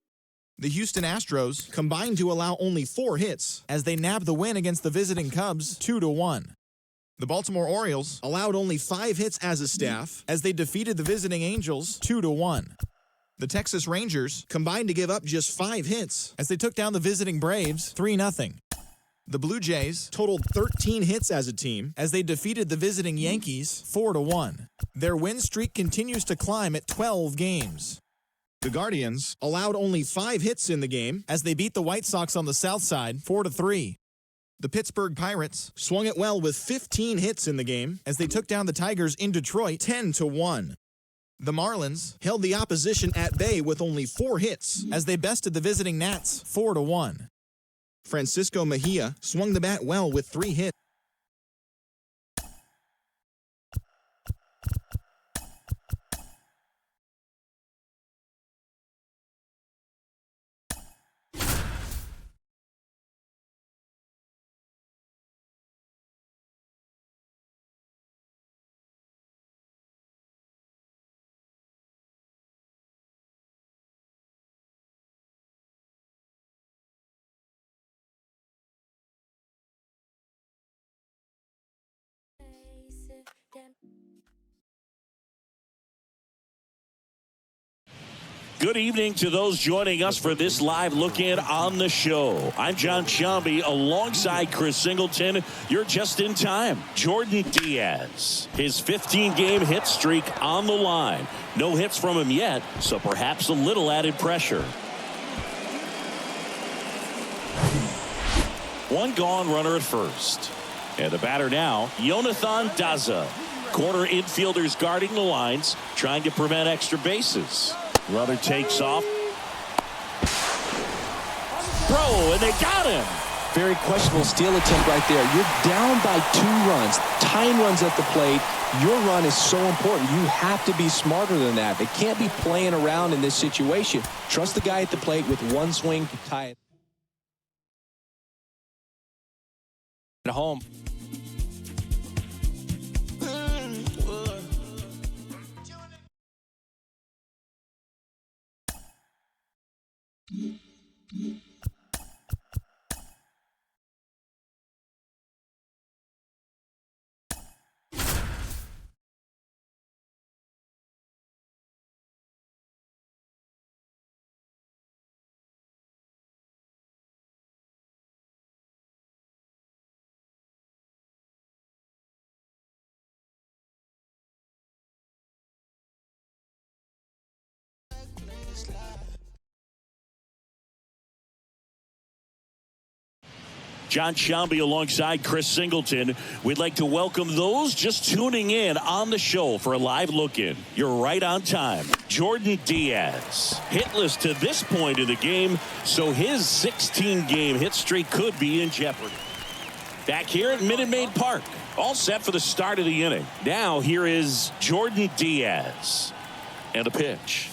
The Houston Astros combined to allow only 4 hits as they nabbed the win against the visiting Cubs 2-1. The Baltimore Orioles allowed only 5 hits as a staff as they defeated the visiting Angels 2-1. The Texas Rangers combined to give up just 5 hits as they took down the visiting Braves 3-0. The Blue Jays totaled 13 hits as a team as they defeated the visiting Yankees 4-1. Their win streak continues to climb at 12 games. The Guardians allowed only 5 hits in the game as they beat the White Sox on the south side 4-3. The Pittsburgh Pirates swung it well with 15 hits in the game as they took down the Tigers in Detroit 10-1. The Marlins held the opposition at bay with only 4 hits as they bested the visiting Nats 4-1. Francisco Mejia swung the bat well with 3 hits. Good evening to those joining us for this live look-in on the show. I'm John Sciambi alongside Chris Singleton. You're just in time. Jordan Diaz, his 15-game hit streak on the line. No hits from him yet, so perhaps a little added pressure. One gone, runner at first. And the batter now, Jonathan Daza. Corner infielders guarding the lines, trying to prevent extra bases. Runner takes off. Throw, and they got him. Very questionable steal attempt right there. You're down by 2 runs. Tying runs at the plate. Your run is so important. You have to be smarter than that. They can't be playing around in this situation. Trust the guy at the plate with 1 swing to tie it. At home. John Sciambi alongside Chris Singleton. We'd like to welcome those just tuning in on the show for a live look-in. You're right on time. Jordan Diaz, hitless to this point of the game, so his 16-game hit streak could be in jeopardy. Back here at Minute Maid Park, all set for the start of the inning. Now here is Jordan Diaz. And a pitch.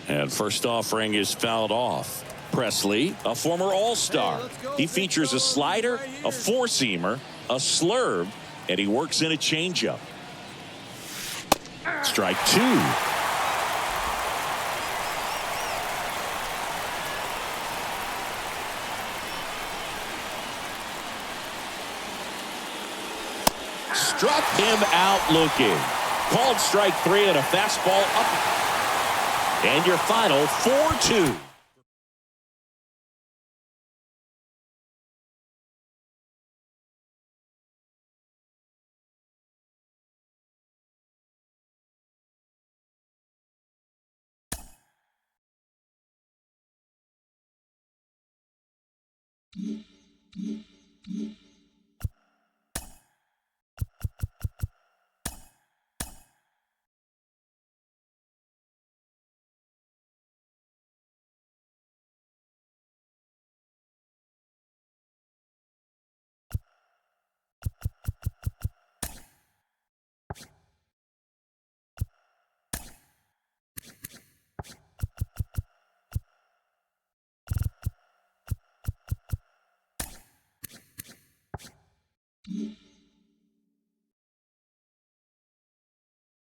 And first offering is fouled off. Presley, a former All-Star. He features a slider, a four-seamer, a slurve, and he works in a changeup. Strike 2. struck him out looking. Called strike 3 and a fastball up. And your final 4-2. Mm-hmm.